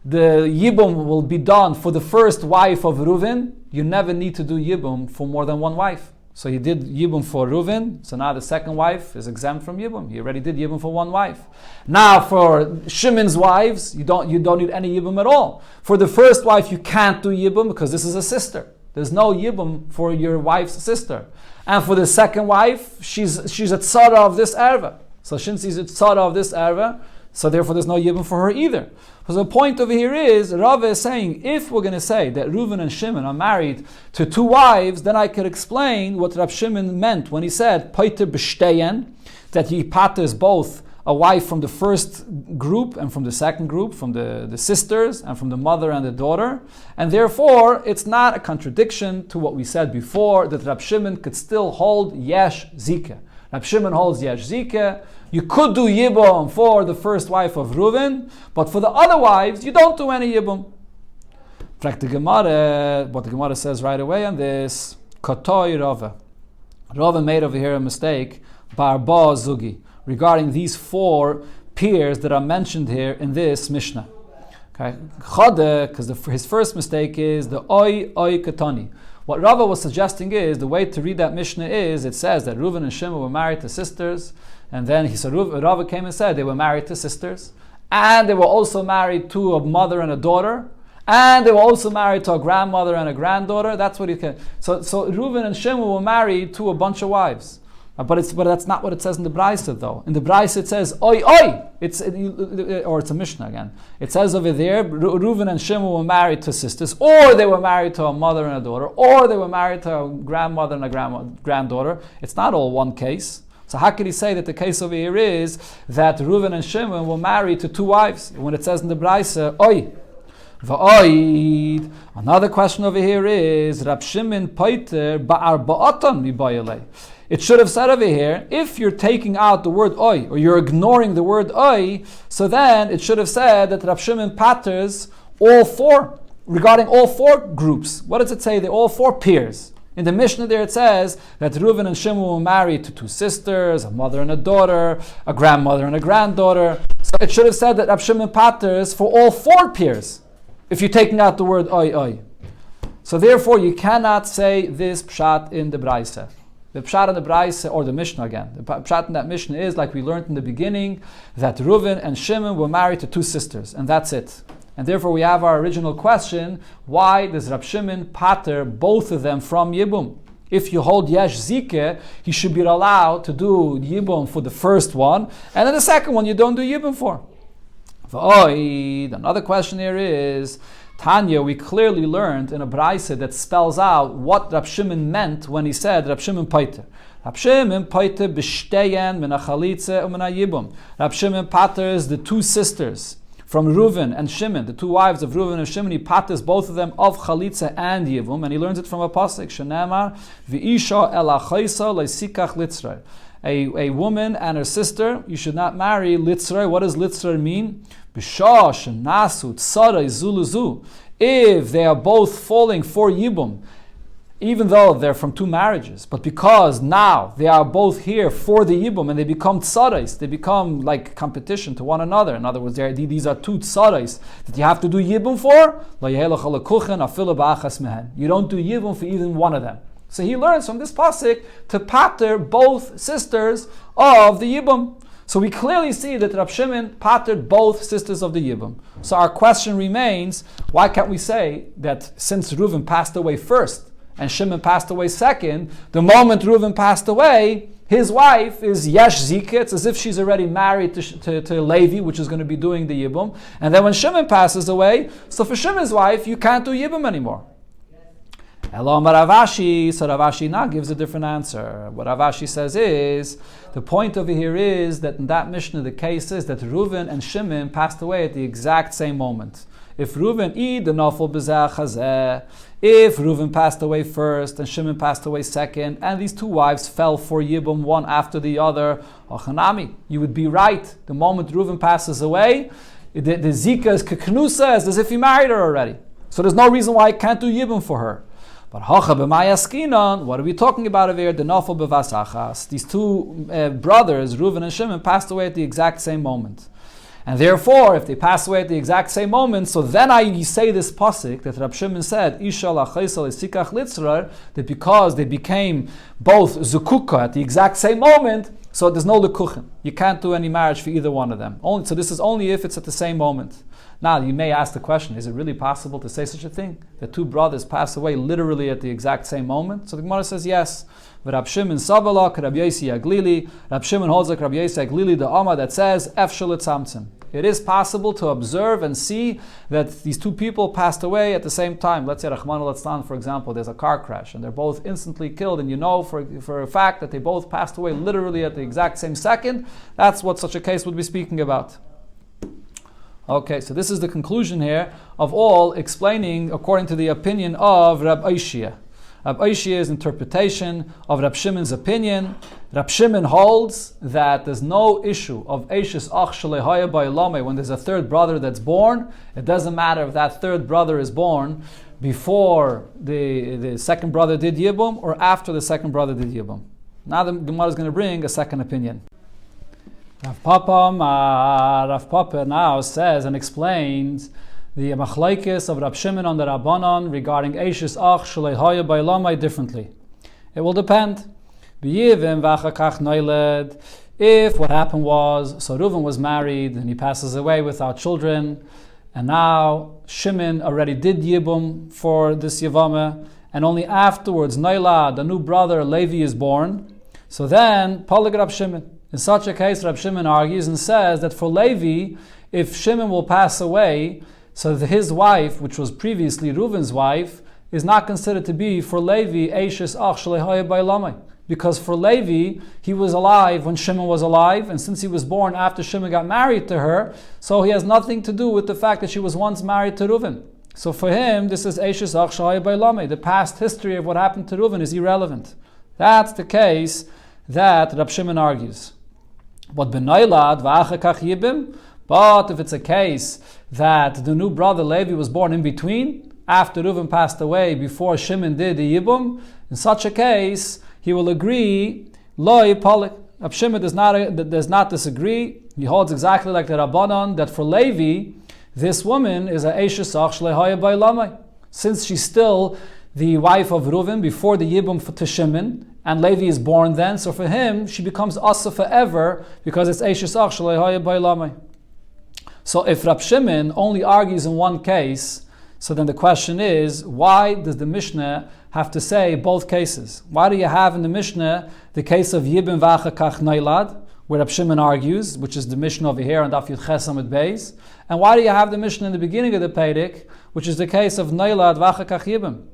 the Yibum will be done for the first wife of Reuven, you never need to do Yibum for more than one wife. So he did Yibum for Reuven, so now the second wife is exempt from Yibum. He already did Yibum for one wife. Now for Shimon's wives, you don't need any Yibum at all. For the first wife, you can't do Yibum because this is a sister. There's no Yibum for your wife's sister. And for the second wife, she's a tzara of this erva. So since she's a tzara of this erva, so therefore there's no Yibum for her either. So the point over here is, Rava is saying, if we're going to say that Reuven and Shimon are married to two wives, then I could explain what Rab Shimon meant when he said, Paiter b'shteyen, that he paters both a wife from the first group and from the second group, from the sisters and from the mother and the daughter. And therefore, it's not a contradiction to what we said before, that Rab Shimon could still hold Yesh Zika. Rab Shimon holds Yesh Zika. You could do Yibum for the first wife of Reuven, but for the other wives, you don't do any Yibum. What the Gemara says right away on this, Kotoi Rava. Rava made over here a mistake, Barba Zugi, regarding these four peers that are mentioned here in this Mishnah. Okay, Chode, because his first mistake is the Oi Katani. What Rava was suggesting is, the way to read that Mishnah is, it says that Reuven and Shimon were married to sisters, and then Rava came and said they were married to sisters, and they were also married to a mother and a daughter, and they were also married to a grandmother and a granddaughter. That's what he can. So Reuven and Shimon were married to a bunch of wives. But that's not what it says in the Braisa though. In the Braisa it says oi oi. It's a Mishnah again. It says over there Reuven and Shimon were married to sisters, or they were married to a mother and a daughter, or they were married to a grandmother and a granddaughter. It's not all one case. So how could he say that the case over here is that Reuven and Shimon were married to two wives when it says in the Braisa oi? V'oid. Another question over here is Rab Shimon paiter ba'arba'atan mibayalei. It should have said over here, if you're taking out the word oi, or you're ignoring the word oi, so then it should have said that Rab Shimon paters all four, regarding all four groups. What does it say? They're all four peers. In the Mishnah there it says that Reuven and Shimon were married to two sisters, a mother and a daughter, a grandmother and a granddaughter. So it should have said that Rab Shimon paters for all four peers, if you're taking out the word oi oi. So therefore you cannot say this pshat in the Braisa. The pshat in the Braisa, or the Mishnah again, the pshat in that Mishnah is, like we learned in the beginning, that Reuven and Shimon were married to two sisters, and that's it. And therefore we have our original question, why does Rab Shimon pater both of them from Yibum? If you hold Yesh Zike, he should be allowed to do Yibum for the first one, and then the second one you don't do Yibum for. Another question here is, Tanya, we clearly learned in a Braisa that spells out what Rab Shimon meant when he said Rab Shimon pater. Rab Shimon pater b'shteyen min hachalitze u'min ha'yibum. Rab Shimon paters the two sisters from Reuven and Shimon, the two wives of Reuven and Shimon. He paters both of them of chalitza and yibum, and he learns it from a pasuk, Shenamar v'isha el achaisa leisikach litzrei. A woman and her sister, you should not marry litzrei. What does litzrei mean? B'shah shenasu tzarei zuluzu. If they are both falling for yibum, even though they're from two marriages, but because now they are both here for the yibum and they become tzarais, they become like competition to one another. In other words, these are two tzarais that you have to do yibum for. You don't do yibum for even one of them. So he learns from this pasuk to pater both sisters of the yibum. So we clearly see that Rab Shimon patered both sisters of the yibum. So our question remains, why can't we say that since Reuven passed away first and Shimon passed away second, the moment Reuven passed away, his wife is Yesh Zike. It's as if she's already married to Levi, which is going to be doing the Yibum. And then when Shimon passes away, so for Shimon's wife, you can't do Yibum anymore. Elam Ravashi, so Ravashi now gives a different answer. What Ravashi says is, the point over here is that in that Mishnah, the case is that Reuven and Shimon passed away at the exact same moment. If Reuven the nafal b'zeh chazeh, if Reuven passed away first and Shimon passed away second, and these two wives fell for Yibum one after the other, Ochanami, you would be right. The moment Reuven passes away, the Zika is keknusa, as if he married her already. So there's no reason why I can't do Yibum for her. But hacha b'mayaskinan, what are we talking about over here? The nafal b'vasachas. These two brothers, Reuven and Shimon, passed away at the exact same moment. And therefore, if they pass away at the exact same moment, so then I say this pasuk that Rab Shimon said, Isha lachaisal esikach litzrar, that because they became both zukuka at the exact same moment, so there's no lekuchim. You can't do any marriage for either one of them. So this is only if it's at the same moment. Now, you may ask the question, is it really possible to say such a thing? That two brothers pass away literally at the exact same moment? So the Gemara says yes. Rab Shimon Savalak, Rab Yosi Aglili. Rab Shimon holds like Rab Yosi Aglili, the Amma that says, Efshel Tzamtzim. It is possible to observe and see that these two people passed away at the same time. Let's say, Rahman al-Atzlan, for example, there's a car crash and they're both instantly killed, and you know for a fact that they both passed away literally at the exact same second. That's what such a case would be speaking about. Okay, so this is the conclusion here of all explaining according to the opinion of Rab Oishia. Rab Oishia's interpretation of Rab Shimon's opinion. Rab Shimon holds that there's no issue of Eishes Ach Shalehaya Ba'ilame when there's a third brother that's born. It doesn't matter if that third brother is born before the second brother did Yibum or after the second brother did Yibum. Now the Gemara is going to bring a second opinion. Rav Papa now says and explains the machlaikis of Rab Shimon on the Rabbanon regarding Eishes Ach Shalehaya Ba'ilame differently. It will depend. If what happened was, so Reuven was married and he passes away without children, and now Shimon already did Yibum for this Yevama, and only afterwards Naila, the new brother Levi, is born, so then Polig Rab Shimon. In such a case, Rab Shimon argues and says that for Levi, if Shimon will pass away, so that his wife, which was previously Reuven's wife, is not considered to be for Levi Eishes Ach Shalehaya Ba'ilame. Because for Levi, he was alive when Shimon was alive, and since he was born after Shimon got married to her, so he has nothing to do with the fact that she was once married to Reuven. So for him, this is Eishes Ach Shalehaya Ba'ilame. The past history of what happened to Reuven is irrelevant. That's the case that Rab Shimon argues. But B'nailad v'achakach yibim. But if it's a case that the new brother Levi was born in between, after Reuven passed away, before Shimon did the Yibum, in such a case, he will agree, Loi Polik. Rab Shimon does not disagree. He holds exactly like the Rabbanon, that for Levi, this woman is a Eishes Ach Shalehaya Ba'ilame. Since she's still the wife of Reuven before the Yibum to Shimon, and Levi is born then, so for him, she becomes Asa forever, because it's Eishes Ach Shalehaya Ba'ilame. So if Rab Shimon only argues in one case, so then the question is, why does the Mishnah have to say both cases? Why do you have in the Mishnah the case of Yibim V'achakach Nailad, where Rab Shimon argues, which is the Mishnah over here on Daf Yud Ches Amud Beis, and why do you have the Mishnah in the beginning of the Perek, which is the case of Nailad V'achakach Yibim?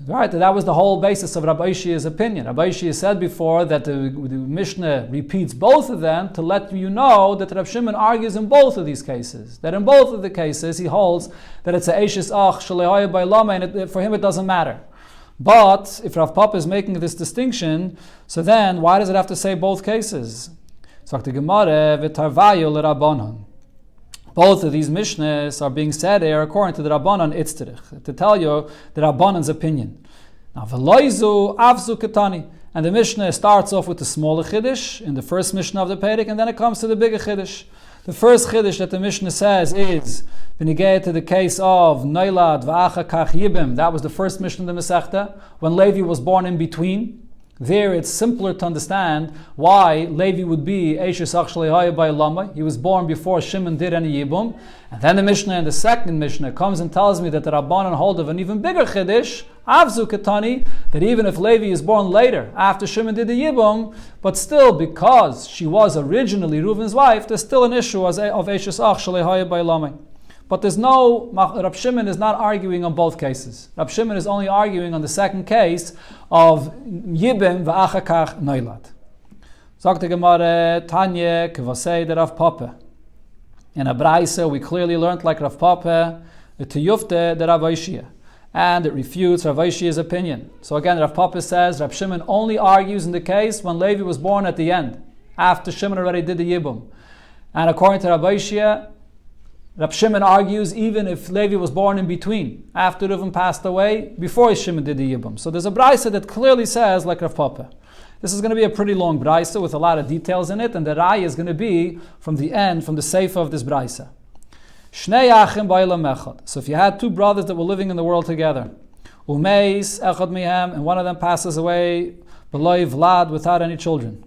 Right, that was the whole basis of Rabbi Ishia's opinion. Rabbi Ishia said before that the Mishnah repeats both of them to let you know that Rab Shimon argues in both of these cases. That in both of the cases he holds that it's a Eishes Ach Shalehaya Ba'ilame, and for him it doesn't matter. But if Rav Papa is making this distinction, so then why does it have to say both cases? So the Gemara v'tarvayu l'Rabbanon. Both of these Mishnahs are being said here according to the Rabbanon Itzterich, to tell you the Rabbanon's opinion. Now, v'loizu avzu ketani, and the Mishnah starts off with the smaller Chiddush in the first Mishnah of the Perek, and then it comes to the bigger Chiddush. The first Chiddush that the Mishnah says is v'nigeh to the case of Nailad v'achakach Yibim. That was the first Mishnah in the Masechta, when Levi was born in between. There it's simpler to understand why Levi would be Eishes Ach Shalehaya Ba'ilame. He was born before Shimon did any Yibum. And then the Mishnah in the second Mishnah comes and tells me that the Rabbanan hold of an even bigger Chiddush, Avzu Ketani, that even if Levi is born later, after Shimon did the Yibum, but still because she was originally Reuven's wife, there's still an issue of Eishes Ach Shalehaya Ba'ilame. But Rab Shimon is not arguing on both cases. Rab Shimon is only arguing on the second case of Yibim v'achakach Nailad. Sagt the Gemara, Tanya kvasei de Rav Papa. In a Braise, we clearly learned like Rav Papa, the Tiyufte de Rav Oishia. And it refutes Rav Oishia's opinion. So again, Rav Papa says, Rab Shimon only argues in the case when Levi was born at the end, after Shimon already did the Yibum. And according to Rav Oishia, Rab Shimon argues even if Levi was born in between, after Reuven passed away, before Shimon did the Yibum. So there's a Braisa that clearly says like Rav Papa. This is going to be a pretty long brisa with a lot of details in it, and the raya is going to be from the end, from the seifa of this brisa. Shnei achim ba'olam echad. So if you had two brothers that were living in the world together, umeis echad mihem, and one of them passes away, b'loi vlad, without any children.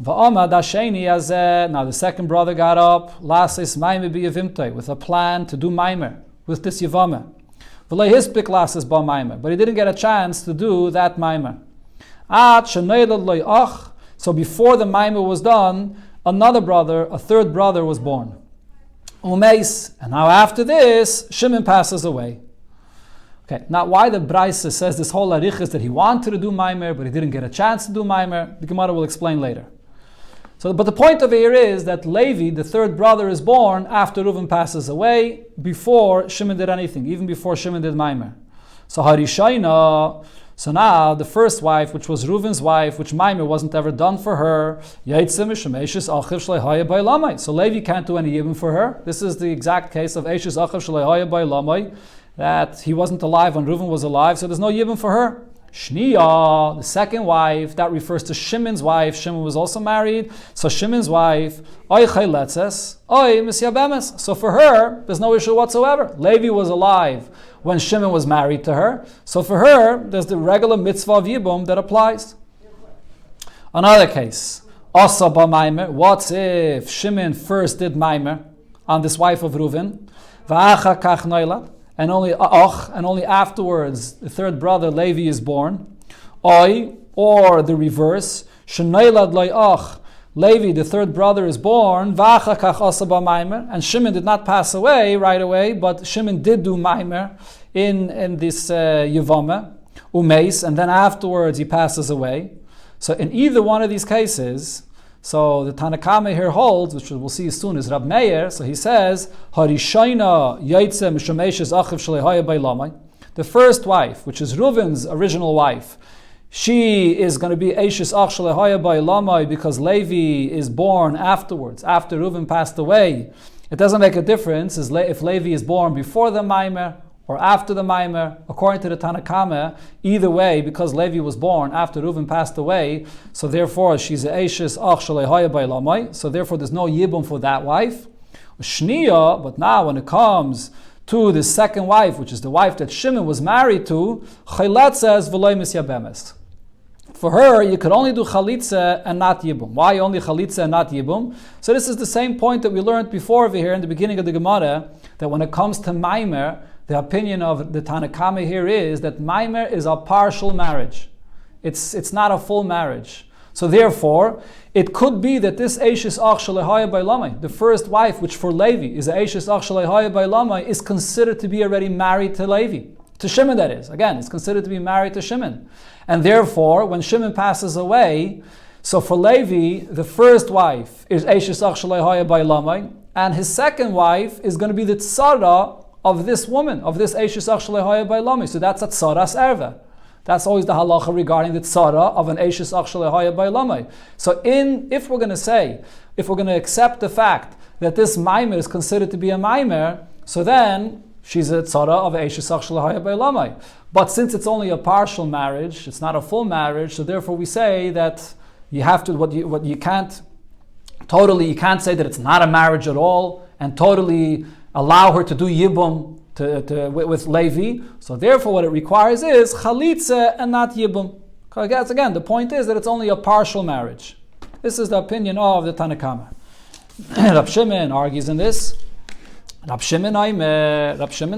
Va'omad hasheni hazeh. Now the second brother got up, lasis maimer b'yevimtei, with a plan to do maimer with this yevama. V'loi hispik lasis ba maimer, but he didn't get a chance to do that maimer. At sheneilad loi ach. So before the maimer was done, another brother, a third brother, was born. Umeis, and now after this, Shimon passes away. Okay, now why the Braisa says this whole arichas that he wanted to do maimer, but he didn't get a chance to do maimer, the Gemara will explain later. So, but the point of it here is that Levi, the third brother, is born after Reuven passes away, before Shimon did anything, even before Shimon did maimer. So Harishayna. So now the first wife, which was Reuven's wife, which maimer wasn't ever done for her, so Levi can't do any yibum for her. This is the exact case of Eishes Achav Shalei Haya Ba'Lamai, that he wasn't alive when Reuven was alive, so there's no yibum for her. Shniya, the second wife, that refers to Shimon's wife. Shimon was also married, so Shimon's wife, Oy Chayletzes, Oy Misyabemes. So for her, there's no issue whatsoever. Levi was alive when Shimon was married to her, so for her, there's the regular mitzvah of Yibum that applies. Another case, Asa ba Maimer. What if Shimon first did Maimer on this wife of Reuven, V'acha kach noilad, and only afterwards the third brother Levi is born, or the reverse, Shenoilad loy ach, Levi, the third brother, is born, V'acha kach asa ba Maimer, and Shimon did not pass away right away, but Shimon did do Maimer in this Yevama, Umeis, and then afterwards he passes away. So in either one of these cases, so the Tanakama here holds, which we'll see soon, is Rab Meir. So he says, Harishayna yaitze mishameshes achiv shalei ba'lamai. The first wife, which is Reuven's original wife, she is going to be Eishes ach shalei ba'lamai because Levi is born afterwards, after Reuven passed away. It doesn't make a difference if Levi is born before the Maimer or after the Maimer, according to the Tanakama, either way, because Levi was born after Reuven passed away, so therefore she's a Eishes ach shalei ba'lamai, so therefore there's no Yibum for that wife. Shniya, but now when it comes to the second wife, which is the wife that Shimon was married to, Chaylat says v'loy misyabemes. For her, you could only do chalitza and not yibum. Why only chalitza and not yibum? So this is the same point that we learned before over here in the beginning of the Gemara, that when it comes to Maimer, the opinion of the Tanakama here is that Maimer is a partial marriage. It's not a full marriage. So therefore, it could be that this Eishes ach shalei ba'lamai, the first wife, which for Levi is Eishes ach shalei ba'lamai, is considered to be already married to Levi. To Shimon, that is. Again, it's considered to be married to Shimon. And therefore, when Shimon passes away, so for Levi, the first wife is Eishes ach shalei ba'lamai, and his second wife is going to be the tzara of this woman, of this Eishes ach shalei ba'lamai. So that's a tzaras erva. That's always the halacha regarding the tzara of an Eishes ach shalei ba'lamai. So if we're going to accept the fact that this maimer is considered to be a maimer, so then she's a tzara of Eishes ach shalei ba'lamai. But since it's only a partial marriage, it's not a full marriage, so therefore we say that you have to, you can't say that it's not a marriage at all, and totally allow her to do yibum with Levi. So therefore what it requires is chalitza and not yibum. Because again, the point is that it's only a partial marriage. This is the opinion of the Tanakama. Rab Shimon argues in this. Rab Shimon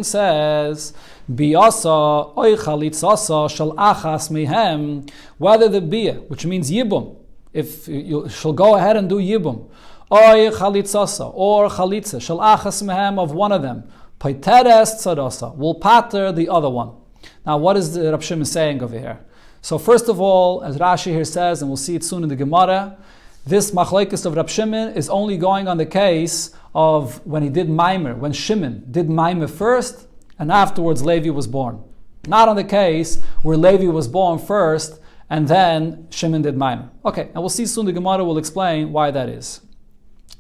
says, Biyasa oy chalitzasa shal achas mehem, whether the biyah, which means yibum, if she'll go ahead and do yibum, oy chalitzasa, or chalitza, shal achas mehem, of one of them, paiteres tzarasa, will pater the other one. Now what is the Rab Shimon saying over here? So first of all, as Rashi here says, and we'll see it soon in the Gemara, this machlekes of Rab Shimon is only going on the case of when he did Maimer, when Shimon did Maimer first, and afterwards Levi was born. Not on the case where Levi was born first, and then Shimon did Maimer. Okay, and we'll see soon the Gemara will explain why that is.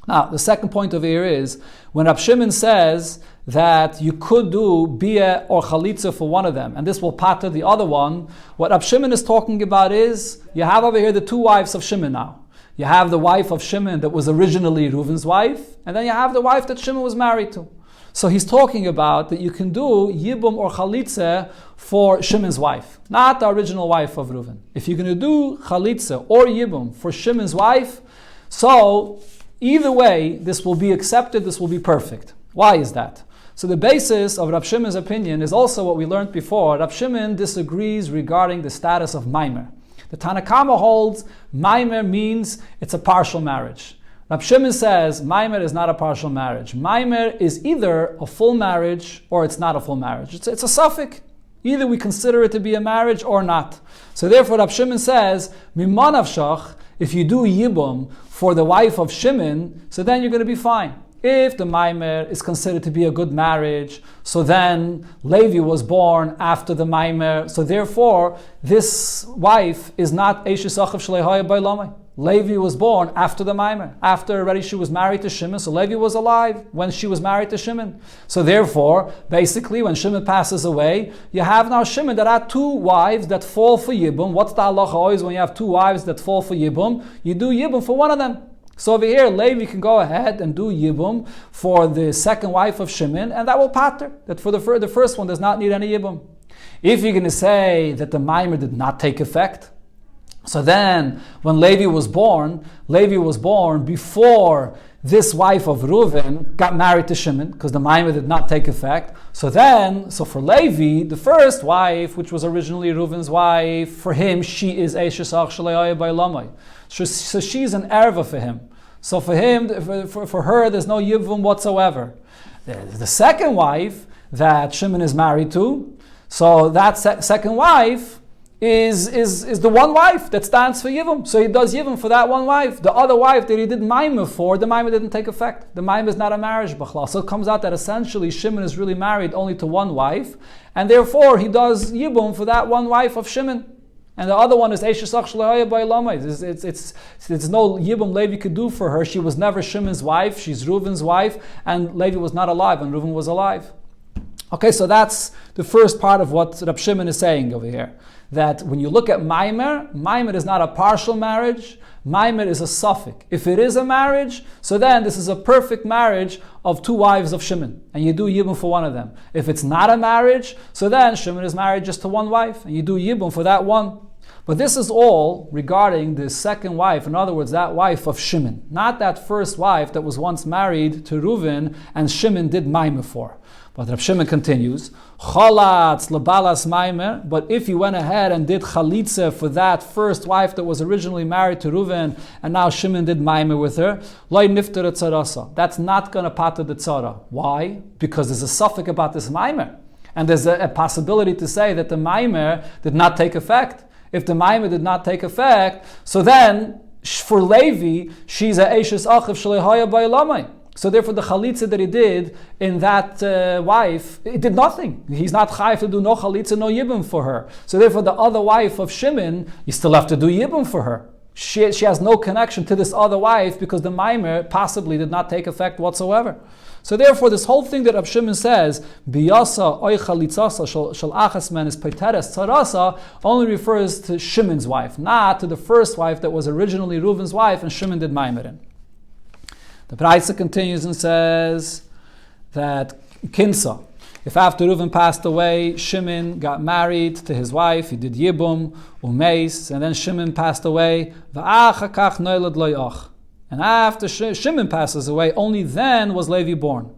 Now, the second point over here is, when Rab Shimon says that you could do bia or chalitza for one of them, and this will pater the other one. What Rab Shimon is talking about is, you have over here the two wives of Shimon now. You have the wife of Shimon that was originally Reuven's wife, and then you have the wife that Shimon was married to. So he's talking about that you can do yibum or chalitza for Shimon's wife, not the original wife of Reuven. If you're going to do chalitza or yibum for Shimon's wife, so either way, this will be accepted, this will be perfect. Why is that? So the basis of Rab Shimon's opinion is also what we learned before. Rab Shimon disagrees regarding the status of maimer. The Tanna Kama holds maimer means it's a partial marriage. Rab Shimon says maimer is not a partial marriage. Maimer is either a full marriage or it's not a full marriage. It's a suffix. Either we consider it to be a marriage or not. So therefore Rab Shimon says, Miman avshach, if you do yibum for the wife of Shimon, so then you're going to be fine. If the maimer is considered to be a good marriage, so then Levi was born after the maimer, so therefore this wife is not Eishes Achav Shleihaya Bailamai. Levi was born after the maimer. After already she was married to Shimon, so Levi was alive when she was married to Shimon. So therefore, basically when Shimon passes away, you have now Shimon that had two wives that fall for Yibum. What's the halacha always when you have two wives that fall for Yibum? You do Yibum for one of them. So over here, Levi can go ahead and do Yibum for the second wife of Shimon, and that will pater. That for the first one does not need any Yibum. If you're going to say that the maimer did not take effect, so then when Levi was born before this wife of Reuven got married to Shimon, because the maimer did not take effect. So for Levi, the first wife, which was originally Reuven's wife, for him, she is Eishes Ach Shleihaya Bailamai. So she's an erva for him. So for him, for her, there's no yivum whatsoever. The second wife that Shimon is married to, so that second wife is the one wife that stands for yivum. So he does yivum for that one wife. The other wife that he did maimer for, the maimer didn't take effect. The maimer is not a marriage b'chlal. So it comes out that essentially Shimon is really married only to one wife, and therefore he does yibum for that one wife of Shimon. And the other one is Eishes Ach Shleihaya Bailamai. It's no Yibum Levi could do for her. She was never Shimon's wife. She's Reuven's wife, and Levi was not alive when Reuven was alive. Okay, so that's the first part of what Rab Shimon is saying over here. That when you look at maimer is not a partial marriage. Maimer is a suffix. If it is a marriage, so then this is a perfect marriage of two wives of Shimon, and you do yibum for one of them. If it's not a marriage, so then Shimon is married just to one wife, and you do yibum for that one. But this is all regarding the second wife, in other words, that wife of Shimon, not that first wife that was once married to Reuven and Shimon did maimer for. But Rab Shimon continues, Cholatz lebalas maimer, but if he went ahead and did chalitza for that first wife that was originally married to Reuven, and now Shimon did maimer with her, loy nifter tzarasa. That's not going to pater the tzara. Why? Because there's a suffix about this maimer. And there's a possibility to say that the maimer did not take effect. If the maimer did not take effect, so then, for Levi, she's a Eishes Achav Shleihaya Bailamai. So therefore the chalitza that he did in that wife, it did nothing. He's not chayiv to do no chalitza, no yibum for her. So therefore the other wife of Shimon, you still have to do yibum for her. She has no connection to this other wife because the maimer possibly did not take effect whatsoever. So therefore, this whole thing that Rab Shimon says, biyasa oy chalitzasa shel achas men is peiteres tzarasa, only refers to Shimon's wife, not to the first wife that was originally Reuven's wife and Shimon did maimer in. The Braisa continues and says that kinsa, if after Reuven passed away, Shimon got married to his wife, he did yibum, umeis, and then Shimon passed away, va'achakach noilad loyach. And after Shimon passes away, only then was Levi born.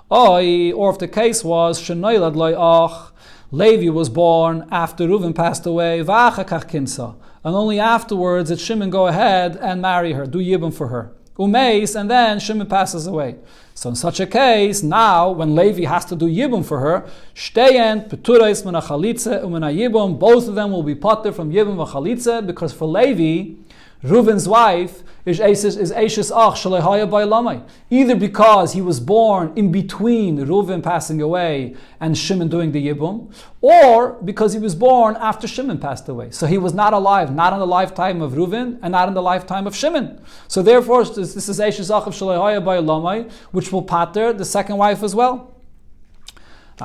Or if the case was, shenoilad loyach, Levi was born after Reuven passed away, va'achakach kinsa. And only afterwards did Shimon go ahead and marry her, do yibum for her. Umeis, and then Shimon passes away. So in such a case, now when Levi has to do yibum for her, shteyen peturais mina chalitza umina yibum, both of them will be pater from yibum v'chalitza, because for Levi, Reuven's wife is Eishes Ach Shleihaya Bailamai. Either because he was born in between Reuven passing away and Shimon doing the Yibum, or because he was born after Shimon passed away. So he was not alive, not in the lifetime of Reuven and not in the lifetime of Shimon. So therefore, this is Eishes Ach of Shleihaya Bailamai, which will pater the second wife as well.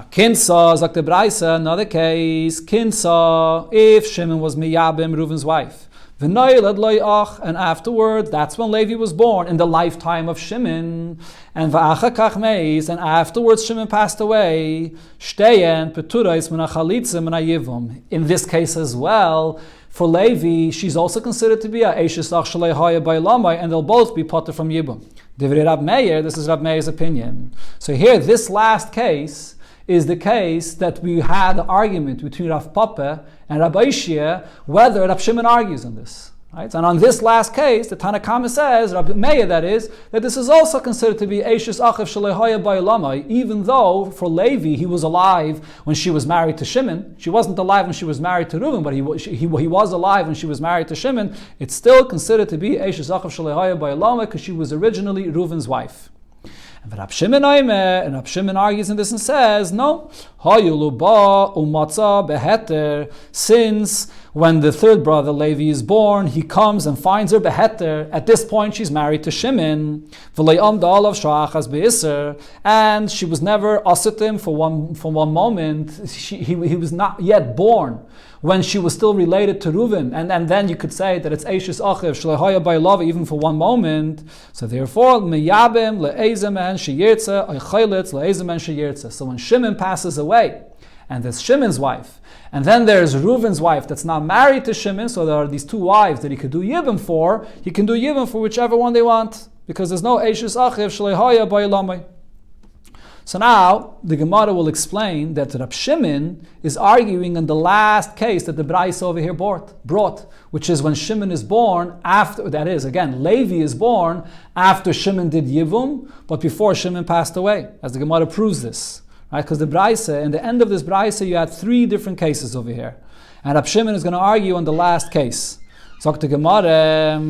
Kinsa, sagt the Braisa, another case, Kinsa, if Shimon was Miyabim, Reuven's wife. And afterwards, that's when Levi was born, in the lifetime of Shimon. And afterwards Shimon passed away. In this case as well, for Levi, she's also considered to be a Eishes Ach Shalei Haya by Lamai, and they'll both be potter from Yibum. Divrei Rab Meir, this is Rab Meir's opinion. So here, this last case is the case that we had the argument between Rav Papa and Rabbi Ishia, whether Rab Shimon argues on this. Right? And on this last case, the Tanakama says, Rabbi Meir that is, that this is also considered to be Eishes Achiv Shalei Haya Ba'olamai, even though for Levi he was alive when she was married to Shimon. She wasn't alive when she was married to Reuven, but he was alive when she was married to Shimon. It's still considered to be Eishes Achiv Shalei Haya Ba'olamai because she was originally Reuven's wife. And Rab Shimon argues in this and says, no, since when the third brother Levi is born, he comes and finds her beheter. At this point, she's married to Shimon, and she was never asitim for one moment. He was not yet born when she was still related to Reuven, and then you could say that it's Eishes Achiv Shlehaya by love even for one moment. So therefore, meyabim le'ezemen sheyirtze oichaylitz le'ezemen sheyirtze. So when Shimon passes away, and there's Shimon's wife, and then there's Reuven's wife that's not married to Shimon, so there are these two wives that he could do yibum for. He can do yibum for whichever one they want, because there's no Eishes Achiv Shlehaya by lamai. So now, the Gemara will explain that Rab Shimon is arguing on the last case that the Braisa over here brought, which is when Shimon is born after, that is, again, Levi is born after Shimon did Yivum, but before Shimon passed away, as the Gemara proves this. Right? Because the Braisa, in the end of this Braisa, you had three different cases over here. And Rab Shimon is going to argue on the last case. So the Gemara...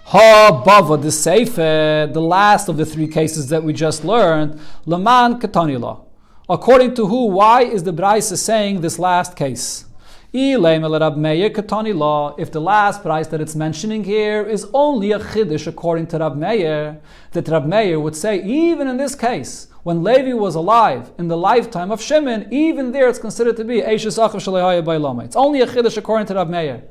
Bava, the Sefer, the last of the three cases that we just learned, Laman Katanila. According to who, why is the Braisa saying this last case? If the last Braisa that it's mentioning here is only a Chiddush according to Rab Meir, that Rab Meir would say, even in this case, when Levi was alive in the lifetime of Shimon, even there it's considered to be Eishes Achiv Shalei Ba'olamai. It's only a Chiddush according to Rab Meir.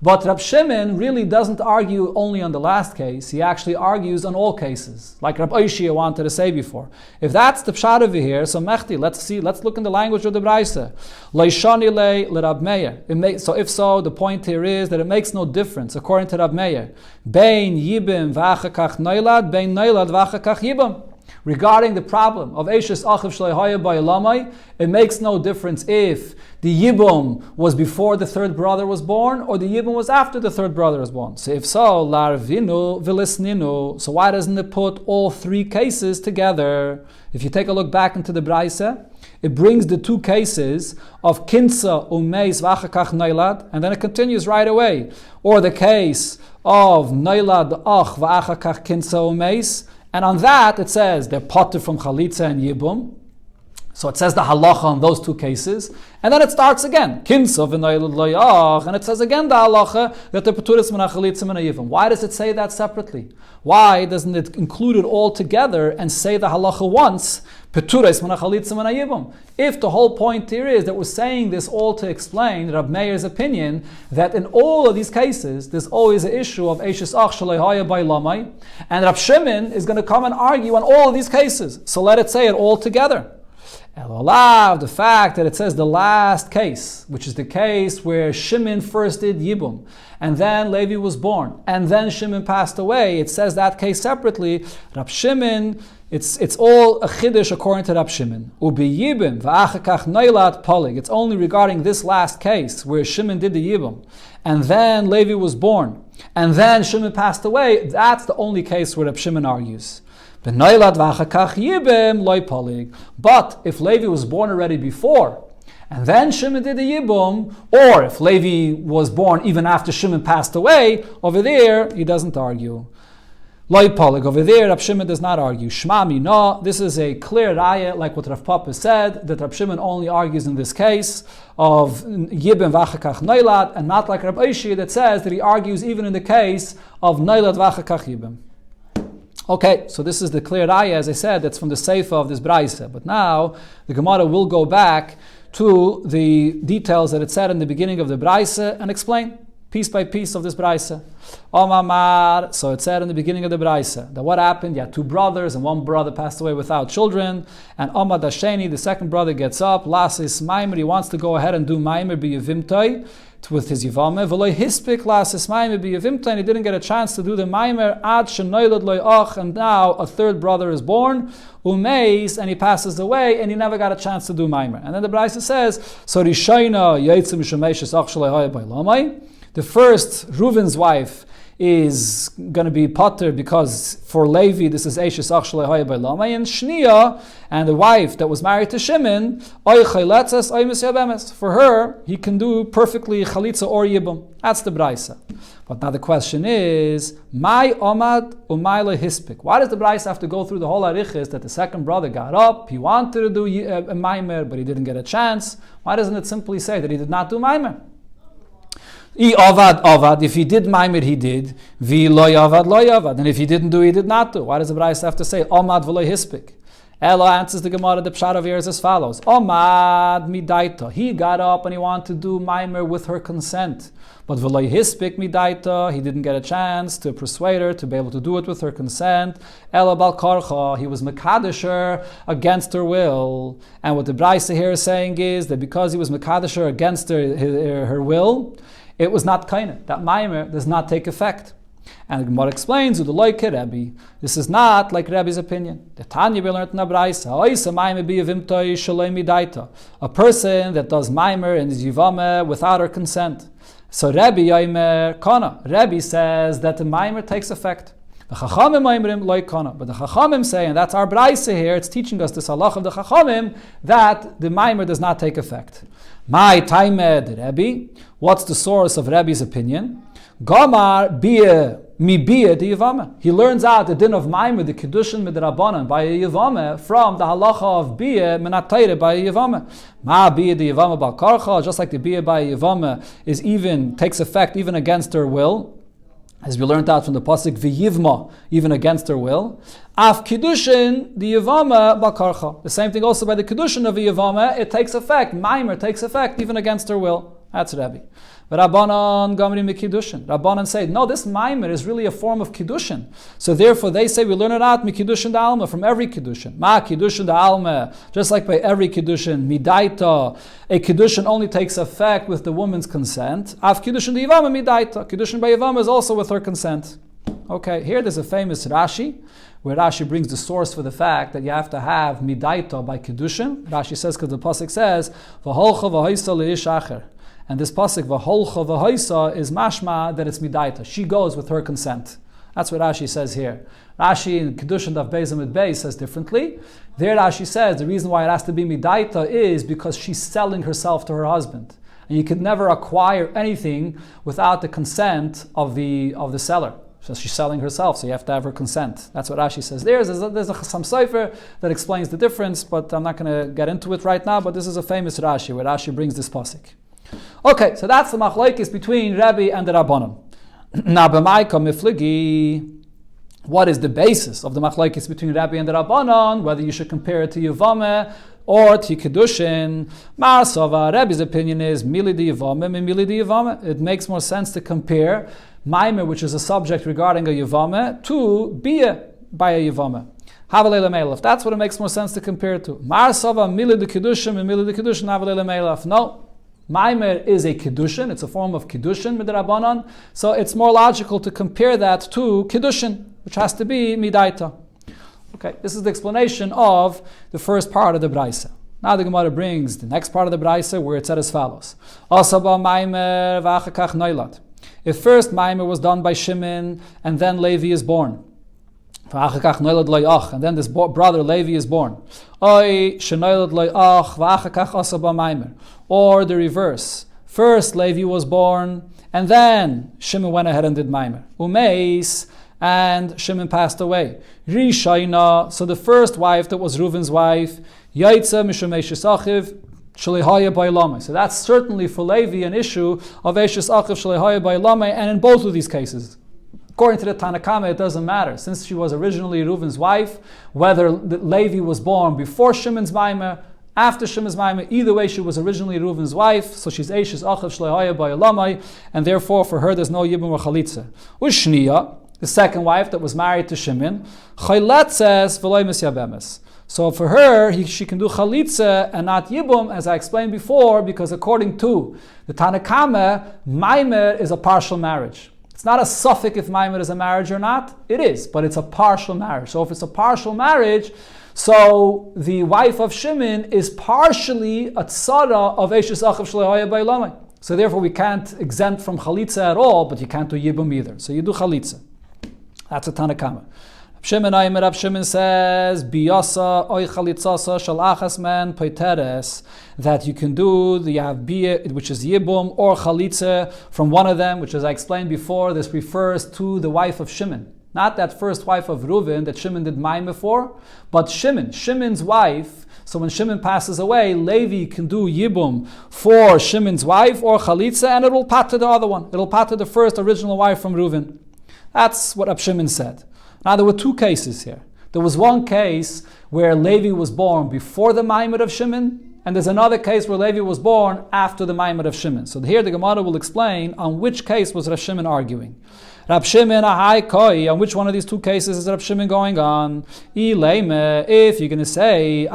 But Rab Shimon really doesn't argue only on the last case. He actually argues on all cases, like Rab Oishia wanted to say before. If that's the pshat over here, so Mechti, let's look in the language of the Braisa. Leishani le Rab Meir. So if so, the point here is that it makes no difference, according to Rab Meir. Bein yibim v'achakach noilad, bein noilad v'achakach yibim. Regarding the problem of Eishes Achiv Shlehaya Ba'olamai, it makes no difference if the Yibum was before the third brother was born or the Yibum was after the third brother was born. So if so, Larvinu Vilisninu. So why doesn't it put all three cases together? If you take a look back into the Braisa, it brings the two cases of Kinsa Umeis Vachakach Noilad, and then it continues right away. Or the case of Noilad Ach Vachakach Kinsa Umeis. And on that, it says they're potter from Chalitza and Yibum. So it says the halacha on those two cases. And then it starts again. Kinsa v'noilad loyach. And it says again the halacha that they're poturis min Chalitza min Yibum. Why does it say that separately? Why doesn't it include it all together and say the halacha once? Poturis min Chalitza min Yibum. If the whole point here is that we're saying this all to explain Rab Meir's opinion that in all of these cases there's always an issue of Eishes Ach Shalei Haya Ba'olamai, and Rab Shimon is going to come and argue on all of these cases. So let it say it all together. Elolav, the fact that it says the last case, which is the case where Shimon first did Yibum, and then Levi was born, and then Shimon passed away, it says that case separately. Rab Shimon, it's all a chiddush according to Rab Shimon. Ubi Yibum v'achakach noilat polig. It's only regarding this last case where Shimon did the Yibum, and then Levi was born, and then Shimon passed away. That's the only case where Rab Shimon argues. But if Levi was born already before, and then Shimon did the Yibum, or if Levi was born even after Shimon passed away, over there he doesn't argue. Over there, Rav Shimon does not argue. Shmami, no, this is a clear raya, like what Rav Papa said, that Rav Shimon only argues in this case of Yibim v'achakach noilad, and not like Rav Oishia that says that he argues even in the case of noilad v'achakach Yibim. Okay, so this is the clear ayah, as I said, that's from the Seifa of this Braisa. But now the Gemara will go back to the details that it said in the beginning of the Braisa and explain piece by piece of this Braisa. Omamar, so it said in the beginning of the Braisa that what happened? You had two brothers and one brother passed away without children. And Omad Hasheni, the second brother, gets up, Lasis Maimer, he wants to go ahead and do Maimer B'Yevimtoi with his Yevame. V'loi hispik Lasis Maimer B'Yevimtoi, and he didn't get a chance to do the Maimer Ad Shenoilad Loi Och, and now a third brother is born. Umeis, and he passes away, and he never got a chance to do Maimer. And then the Braisa says, so Rishayna Yaitzim Shemeshes Ach Shalei Haya Bailamai. The first, Reuven's wife, is going to be potter because for Levi this is Eishes Ach Shalei Haya Bailamai, and Shnia, and the wife that was married to Shimon, Oy Chayletzes Oy Misyabemes. For her, he can do perfectly Chalitza or Yibum. That's the Braisa. But now the question is, my Omad Umayla Hispik. Why does the Braisa have to go through the whole arichis that the second brother got up, he wanted to do a Maimer, but he didn't get a chance? Why doesn't it simply say that he did not do Maimer? Avad, if he did Maimer, he did. Vi loy avad. And if he didn't do, he did not do. Why does the Braisa have to say Omad v'loy hispik? Ella answers the Gemara, the Pshat of here is as follows. Omad midaita. He got up and he wanted to do Maimer with her consent. But v'loy hispik midaita, he didn't get a chance to persuade her to be able to do it with her consent. Ella bal karcha, he was mekadesher against her will. And what the Braisa here is saying is that because he was mekadesher against her will, it was not kaina. That Maimer does not take effect. And the Gemara explains, Rebbe, this is not like Rebbe's opinion. The Tanya we learned in the Braisa, a person that does Maimer and is Yevame without her consent. So Rebbe says that the Maimer takes effect. The Chachamim but the Chachamim say, and that's our Braisa here, it's teaching us this halach of the Chachamim, that the Maimer does not take effect. My Taimed Rebbe, what's the source of Rebbe's opinion? Gamar mi bia the Yevame. He learns out the din of Maimer, the Kiddushin midrabanan by a Yevame, from the halacha of bia menatayre by a Yevame. Ma bia the Yevame bal karcha, just like the bia by a Yevame takes effect even against her will, as we learned out from the pasuk v'yivma, even against her will. Af kiddushin the Yevame bal karcha. The same thing also by the kiddushin of a Yevame, it takes effect. Maimer takes effect even against her will. That's Rebbe. But Rabbanan Gamri Mikidushin. Rabbanan say, no, this Maimer is really a form of Kiddushin. So therefore they say we learn it out Mikidushin da Alma, from every Kiddushin. Ma Kiddushin da Alma, just like by every Kiddushin, Midaita, a Kiddushin only takes effect with the woman's consent. Af Kiddushin da Yevama Midaita. Kiddushin by Yevama is also with her consent. Okay, here there's a famous Rashi, where Rashi brings the source for the fact that you have to have Midaita by Kiddushin. Rashi says, because the pasuk says, V'holcha v'hoisa le'ish acher. And this pasuk v'holcha v'hoisa is mashma that it's midaita. She goes with her consent. That's what Rashi says here. Rashi in Kiddushin Daf Beis Amud Beis says differently. There Rashi says the reason why it has to be midaita is because she's selling herself to her husband, and you could never acquire anything without the consent of the seller. So she's selling herself, so you have to have her consent. That's what Rashi says. There's some cipher that explains the difference, but I'm not going to get into it right now. But this is a famous Rashi where Rashi brings this pasuk. Okay, so that's the machlokes between Rebbe and the Rabbanon. Now, b'maika mifligi, what is the basis of the machlokes between Rebbe and the Rabbanon? Whether you should compare it to Yevame or to Kiddushin. Ma'asava, Rebbe's opinion is mili di Yevame, mili di Yevame. It makes more sense to compare Maimer, which is a subject regarding a Yevame, to Bia by a Yevame. Havalei le'melaf. That's what it makes more sense to compare it to. Ma'asava, mili di Kiddushin, mili di Kiddushin, havalei le'melaf. No. Maimer is a Kiddushin, it's a form of Kiddushin midrabanan, so it's more logical to compare that to Kiddushin, which has to be Midaita. Okay, this is the explanation of the first part of the Braisa. Now the Gemara brings the next part of the Braisa where it said as follows. Asaba Maimer v'achakach noilat. If first Maimer was done by Shimon and then Levi is born, and then this brother Levi is born, or the reverse. First Levi was born, and then Shimon went ahead and did Maimer. Umeis, and Shimon passed away. Rishayna, so the first wife that was Reuven's wife, Yaitza Mishum Eishes Achiv Shalihaya Bailamai. So that's certainly for Levi an issue of Eishes Achiv Shalihaya Bailamai, and in both of these cases, According to the Tanakama, it doesn't matter. Since she was originally Reuven's wife, whether Levi was born before Shimon's Maimer, after Shimon's Maimer, either way she was originally Reuven's wife, so she's Eishes Achav Shleihaya by Elamai, and therefore for her there's no Yibum or Chalitza. Ushniya, the second wife that was married to Shimon, Chayletzes V'loy Misyabemes. So for her, she can do Chalitza and not Yibum, as I explained before, because according to the Tanakama, Maimer is a partial marriage. It's not a suffix if Maimer is a marriage or not. It is, but it's a partial marriage. So if it's a partial marriage, so the wife of Shimon is partially a tzara of Eishes Achav Shleihaya B'Elamai. So therefore we can't exempt from Chalitza at all, but you can't do Yibum either. So you do Chalitza. That's a Tanakama. Rab Shimon says, Biyasa oy chalitzasa shal achas men poiteres, that you can do, you have biyah, which is Yibum, or Chalitza from one of them, which as I explained before, this refers to the wife of Shimon. Not that first wife of Reuven that Shimon did Maimah for, but Shimon's wife. So when Shimon passes away, Levi can do Yibum for Shimon's wife or Chalitza, and it will pater the other one. It will pater the first original wife from Reuven. That's what Rab Shimon said. Now there were two cases here. There was one case where Levi was born before the Maimer of Shimon, and there's another case where Levi was born after the Maimer of Shimon. So here the Gemara will explain on which case was Rab Shimon arguing. Rab Shimon, on which one of these two cases is Rab Shimon going on? If you're going to say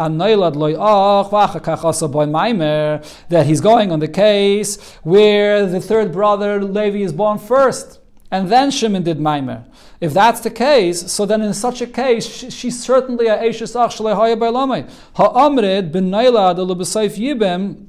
that he's going on the case where the third brother Levi is born first, and then Shimon did Maimer. If that's the case, so then in such a case, she's certainly a Eishes Ach Shleihaya B'Elamai. Ha'amrid bin Nailad L'B'Seif Yibem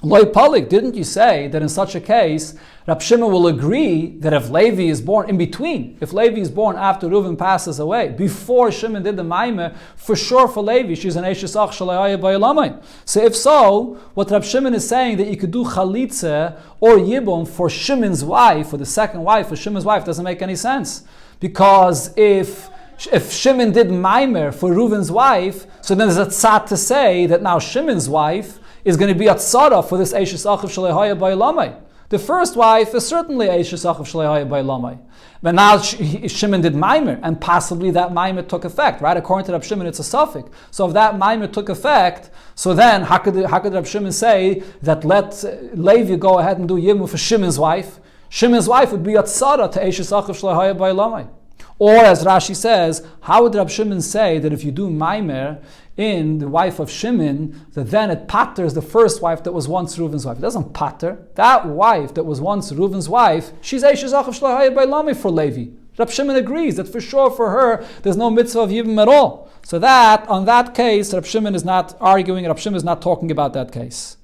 Loi Palik. Didn't you say that in such a case, Rab Shimon will agree that if Levi is born in between, if Levi is born after Reuven passes away, before Shimon did the Maimer, for sure for Levi, she's an Eishes Ach Shleihaya B'Elamai. So if so, what Rab Shimon is saying that you could do Chalitza or Yibum for Shimon's wife, or the second wife for Shimon's wife, doesn't make any sense. Because if Shimon did Maimer for Reuven's wife, so then there's a tzad to say that now Shimon's wife is going to be a tzara for this Eishes Achav Shleihaya B'Elamai. The first wife is certainly Eishes Achav Shleihaya B'Elamai. But now Shimon did Maimer, and possibly that Maimer took effect, right? According to Rab Shimon, it's a suffix. So if that Maimer took effect, so then how could Rab Shimon say that let Levi go ahead and do Yibum for Shimon's wife? Shimon's wife would be a tzara to Eishes Achav Shleihaya B'Elamai. Or as Rashi says, how would Rab Shimon say that if you do Maimer in the wife of Shimon, that then it paters the first wife that was once Reuven's wife? It doesn't pater. That wife that was once Reuven's wife, she's Eishes Achav Shleihaya B'Elamai for Levi. Rab Shimon agrees that for sure for her, there's no mitzvah of Yibum at all. So that, on that case, Rab Shimon is not arguing, Rab Shimon is not talking about that case.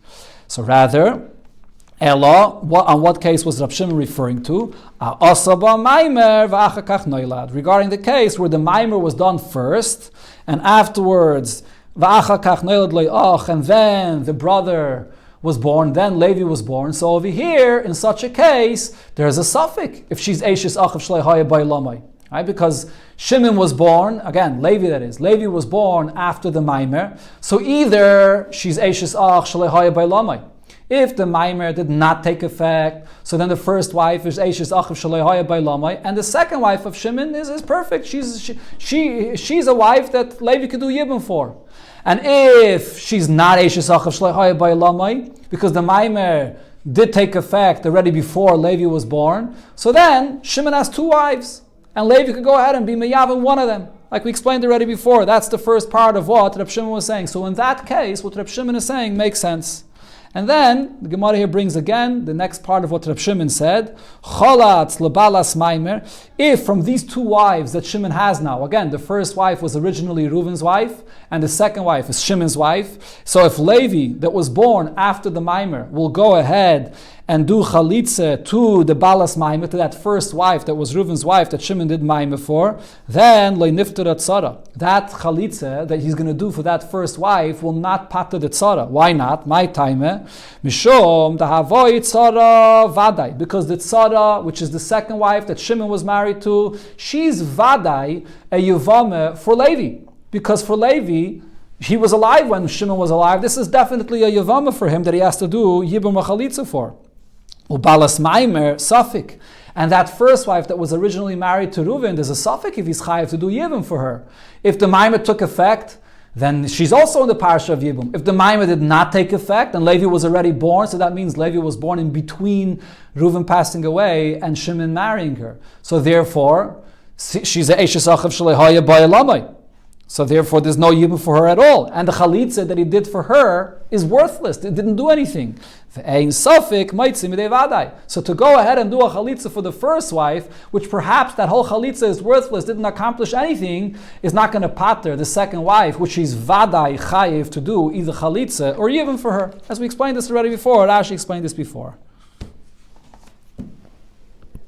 So rather, Ella, on what case was Rab Shimon referring to? Regarding the case where the Maimer was done first, and afterwards, and then the brother was born, then Levi was born. So over here, in such a case, there's a suffix, if she's Eishes Achav Shleihaya B'Elamai. Right? Because Shimon was born, again, Levi that is, Levi was born after the Maimer, so either she's Eishes Ach Shleihaya B'Elamai. If the Maimer did not take effect, so then the first wife is Eishes Achav Shleihaya B'Elamai, and the second wife of Shimon is perfect. She's a wife that Levi could do Yibum for. And if she's not Eishes Achav Shleihaya B'Elamai, because the Maimer did take effect already before Levi was born, so then Shimon has two wives, and Levi could go ahead and be Meyav in one of them. Like we explained already before, that's the first part of what Rab Shimon was saying. So in that case, what Rab Shimon is saying makes sense. And then the Gemara here brings again the next part of what Rab Shimon said. Cholatz lebalas maimer. If from these two wives that Shimon has now, again, the first wife was originally Reuven's wife, and the second wife is Shimon's wife. So if Levi, that was born after the maimer, will go ahead and do chalitza to the balas maimer, to that first wife that was Reuven's wife that Shimon did maimer for, then lo nifter tzara. That chalitza that he's going to do for that first wife will not pater the tzara. Why not? My time, mishom dahavoy tzara vadai, because the tzara, which is the second wife that Shimon was married to, she's vadai a yevamos for Levi, because for Levi, he was alive when Shimon was alive. This is definitely a Yevamos for him that he has to do Yibum Chalitza for. Ubalas Maimer, Safik. And that first wife that was originally married to Reuven, there's a Safik if he's chayiv to do Yibum for her. If the Maimer took effect, then she's also in the parsha of Yibum. If the Maimer did not take effect, and Levi was already born, so that means Levi was born in between Reuven passing away and Shimon marrying her. So therefore, she's a Eshes Achav Shalehaya Bayalamai. So therefore, there's no Yibum for her at all. And the Chalitza that he did for her is worthless. It didn't do anything. So to go ahead and do a Chalitza for the first wife, which perhaps that whole Chalitza is worthless, didn't accomplish anything, is not going to pater the second wife, which she's Vadai Chayiv to do either Chalitza or Yibum for her. As we explained this already before, Rashi explained this before.